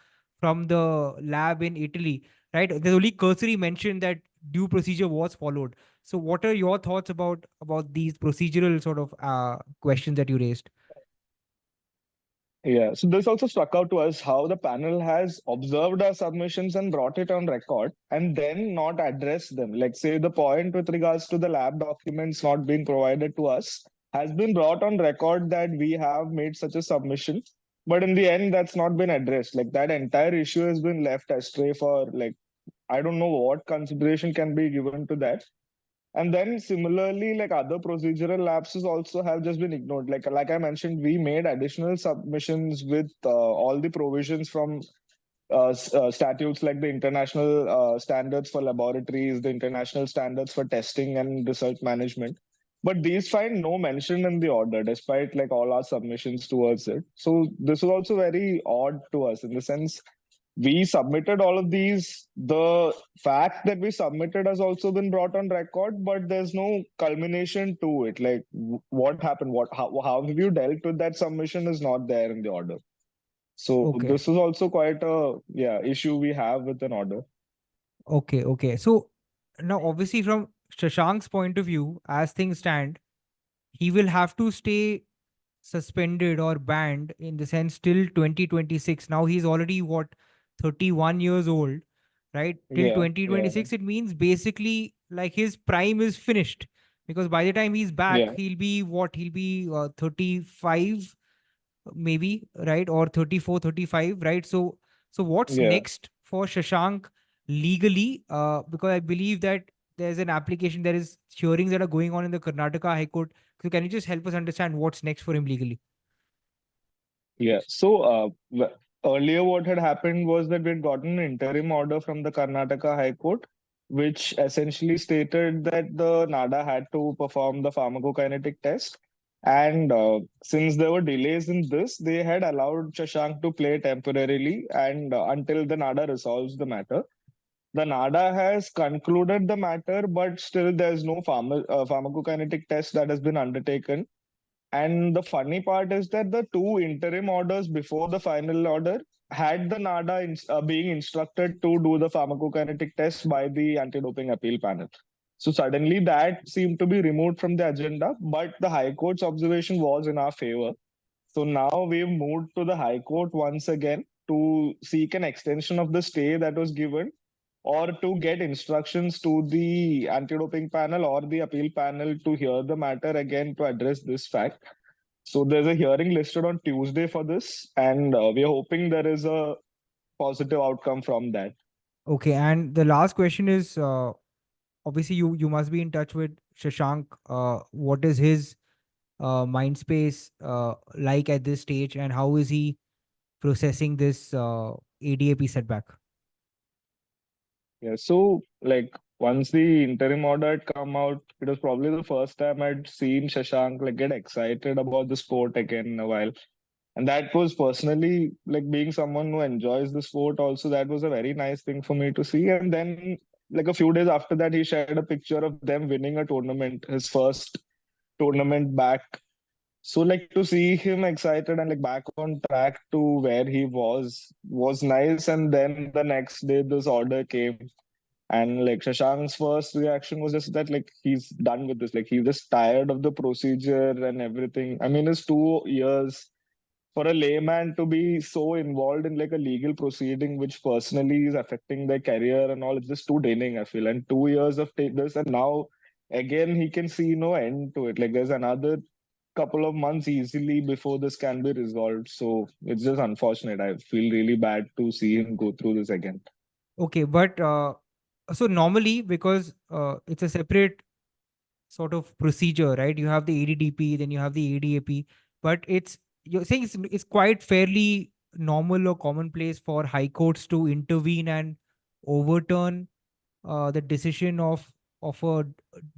the lab in Italy, right? There's only cursory mention that due procedure was followed. So what are your thoughts about these procedural sort of questions that you raised? Yeah, so this also struck out to us how the panel has observed our submissions and brought it on record and then not addressed them. Like, say, the point with regards to the lab documents not being provided to us has been brought on record that we have made such a submission. But in the end, that's not been addressed. Like, that entire issue has been left astray for, like, I don't know what consideration can be given to that. And then similarly, like, other procedural lapses also have just been ignored. Like I mentioned, we made additional submissions with all the provisions from statutes like the international standards for laboratories, the international standards for testing and research management. But these find no mention in the order, despite like all our submissions towards it. So this is also very odd to us in the sense we submitted all of these. The fact that we submitted has also been brought on record, but there's no culmination to it. Like, what happened? How have you dealt with that submission is not there in the order. So Okay, this is also quite a issue we have with an order. okay, okay. So now, obviously, from Shashank's point of view, as things stand, he will have to stay suspended or banned in the sense till 2026. Now he's already what, 31 years old, right? Till Yeah, yeah, 2026, it means basically like his prime is finished, because by the time he's back, yeah, he'll be 35 maybe, right? Or 34, 35, right? So what's yeah. next for Shashank legally? Because I believe that there's an application, there is hearings that are going on in the Karnataka High Court. So can you just help us understand what's next for him legally? Yeah. So earlier what had happened was that we had gotten an interim order from the Karnataka High Court, which essentially stated that the NADA had to perform the pharmacokinetic test. And since there were delays in this, they had allowed Shashank to play temporarily and until the NADA resolves the matter. The NADA has concluded the matter, but still there's no pharmacokinetic test that has been undertaken. And the funny part is that the two interim orders before the final order had the NADA being instructed to do the pharmacokinetic test by the anti-doping appeal panel. So suddenly that seemed to be removed from the agenda, but the High Court's observation was in our favor. So now we've moved to the High Court once again to seek an extension of the stay that was given or to get instructions to the anti-doping panel or the appeal panel to hear the matter again to address this fact. So there's a hearing listed on Tuesday for this, and we are hoping there is a positive outcome from that. Okay, and the last question is, obviously you must be in touch with Shashank. What is his mind space like at this stage, and how is he processing this ADAP setback? Yeah, so like once the interim order had come out, it was probably the first time I'd seen Shashank like get excited about the sport again in a while. And that was personally like being someone who enjoys the sport also, that was a very nice thing for me to see. And then like a few days after that, he shared a picture of them winning a tournament, his first tournament back. So like to see him excited and like back on track to where he was nice. And then the next day this order came. And like Shashank's first reaction was just that like he's done with this. Like he's just tired of the procedure and everything. I mean, it's 2 years for a layman to be so involved in like a legal proceeding which personally is affecting their career and all. It's just too draining, I feel. And 2 years of take this, and now again he can see no end to it. Like there's another couple of months easily before this can be resolved. So it's just unfortunate. I feel really bad to see him go through this again. Okay, but so normally, because it's a separate sort of procedure, right? You have the ADDP, then you have the ADAP, but you're saying it's quite fairly normal or commonplace for high courts to intervene and overturn the decision of a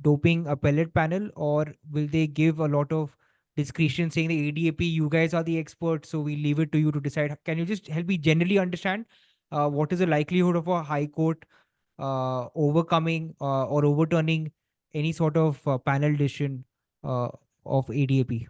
doping appellate panel, or will they give a lot of discretion saying the ADAP, you guys are the experts, so we leave it to you to decide? Can you just help me generally understand what is the likelihood of a high court overcoming or overturning any sort of panel decision uh, of ADAP?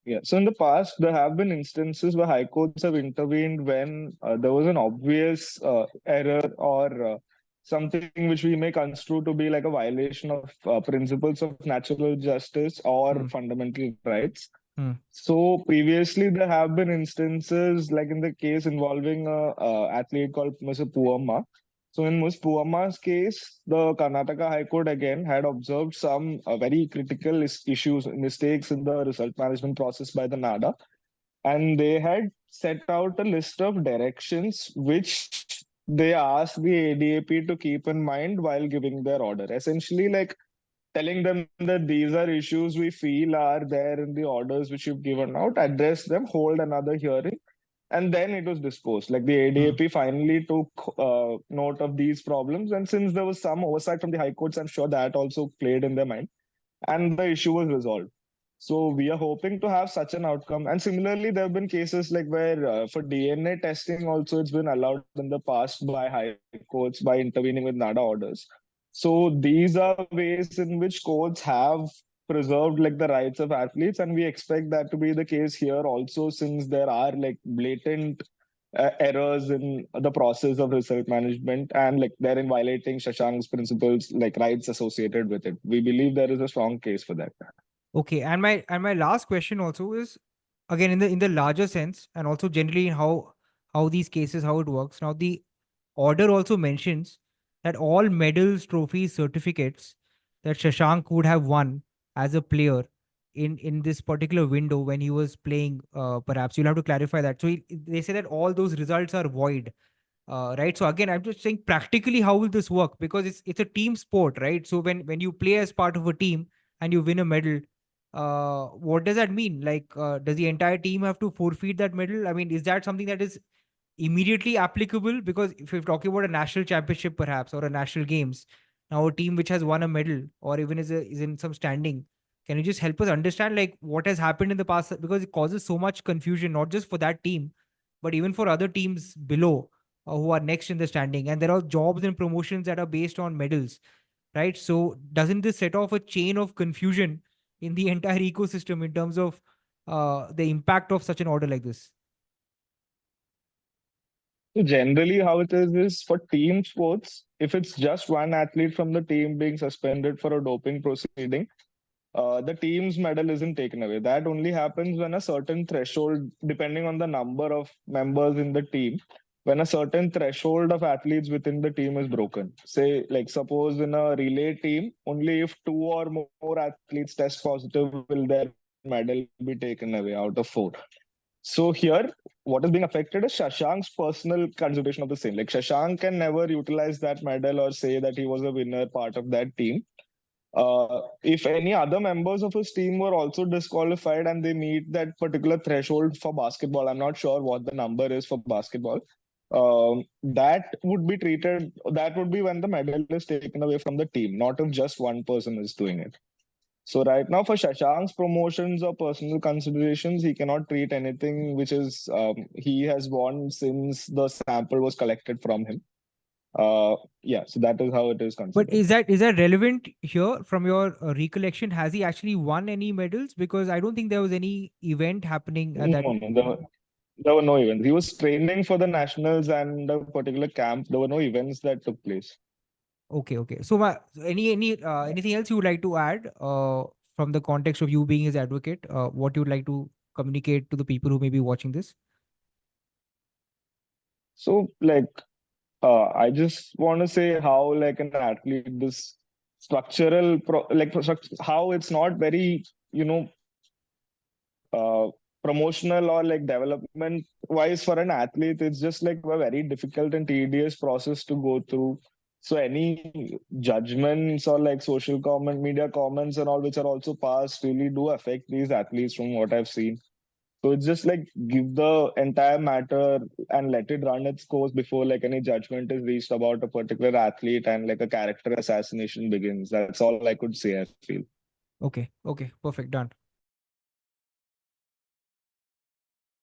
Yeah. So in the past, there have been instances where high courts have intervened when there was an obvious error or something which we may construe to be like a violation of principles of natural justice or Hmm. fundamental rights. Hmm. So previously, there have been instances like in the case involving a athlete called Mr. Puamma. So in Ms. Puamma's case, the Karnataka High Court again had observed some very critical issues, mistakes in the result management process by the NADA, and they had set out a list of directions which they asked the ADAP to keep in mind while giving their order. Essentially, like telling them that these are issues we feel are there in the orders which you've given out, address them, hold another hearing, and then it was disposed. Like the Hmm. ADAP finally took note of these problems, and since there was some oversight from the high courts, I'm sure that also played in their mind, and the issue was resolved. So we are hoping to have such an outcome. And similarly, there have been cases like where for DNA testing also it's been allowed in the past by high courts by intervening with NADA orders. So these are ways in which courts have preserved like the rights of athletes, and we expect that to be the case here also, since there are like blatant errors in the process of result management and like they're in violating Shashank's principles, like rights associated with it. We believe there is a strong case for that. Okay, and my last question also is, again, in the larger sense, and also generally in how these cases, how it works. Now the order also mentions that all medals, trophies, certificates that Shashank would have won as a player in this particular window when he was playing, perhaps you'll have to clarify that. So they say that all those results are void, right? So again, I'm just saying practically how will this work, because it's a team sport, right? So when you play as part of a team and you win a medal, what does that mean? Like, does the entire team have to forfeit that medal? I mean, is that something that is immediately applicable? Because if you're talking about a national championship, perhaps, or a national games, now a team which has won a medal or even is in some standing, can you just help us understand like what has happened in the past? Because it causes so much confusion, not just for that team, but even for other teams below who are next in the standing. And there are jobs and promotions that are based on medals, right? So doesn't this set off a chain of confusion in the entire ecosystem in terms of the impact of such an order like this? So generally, how it is for team sports, if it's just one athlete from the team being suspended for a doping proceeding, the team's medal isn't taken away. That only happens when a certain threshold, depending on the number of members in the team, when a certain threshold of athletes within the team is broken. Say, like, suppose in a relay team, only if two or more athletes test positive will their medal be taken away out of four. So here, what is being affected is Shashank's personal consideration of the same. Like Shashank can never utilize that medal or say that he was a winner part of that team. If any other members of his team were also disqualified and they meet that particular threshold for basketball, I'm not sure what the number is for basketball. That would be treated. That would be when the medal is taken away from the team, not if just one person is doing it. So right now, for Shashank's promotions or personal considerations, he cannot treat anything which is he has won since the sample was collected from him. Yeah, so that is how it is But considered. is that relevant here from your recollection? Has he actually won any medals? Because I don't think there was any event happening at that. No, no, there were no events. He was training for the nationals and a particular camp. There were no events that took place. Okay, okay. So anything else you would like to add from the context of you being his advocate? What you would like to communicate to the people who may be watching this? So, like, I just want to say how, like, an athlete, this how it's not very, you know, promotional or like development wise for an athlete. It's just like a very difficult and tedious process to go through. So any judgments or like social comment, media comments and all which are also passed really do affect these athletes from what I've seen. So it's just like give the entire matter and let it run its course before like any judgment is reached about a particular athlete and like a character assassination begins. That's all I could say, I feel. Okay, okay, perfect, done.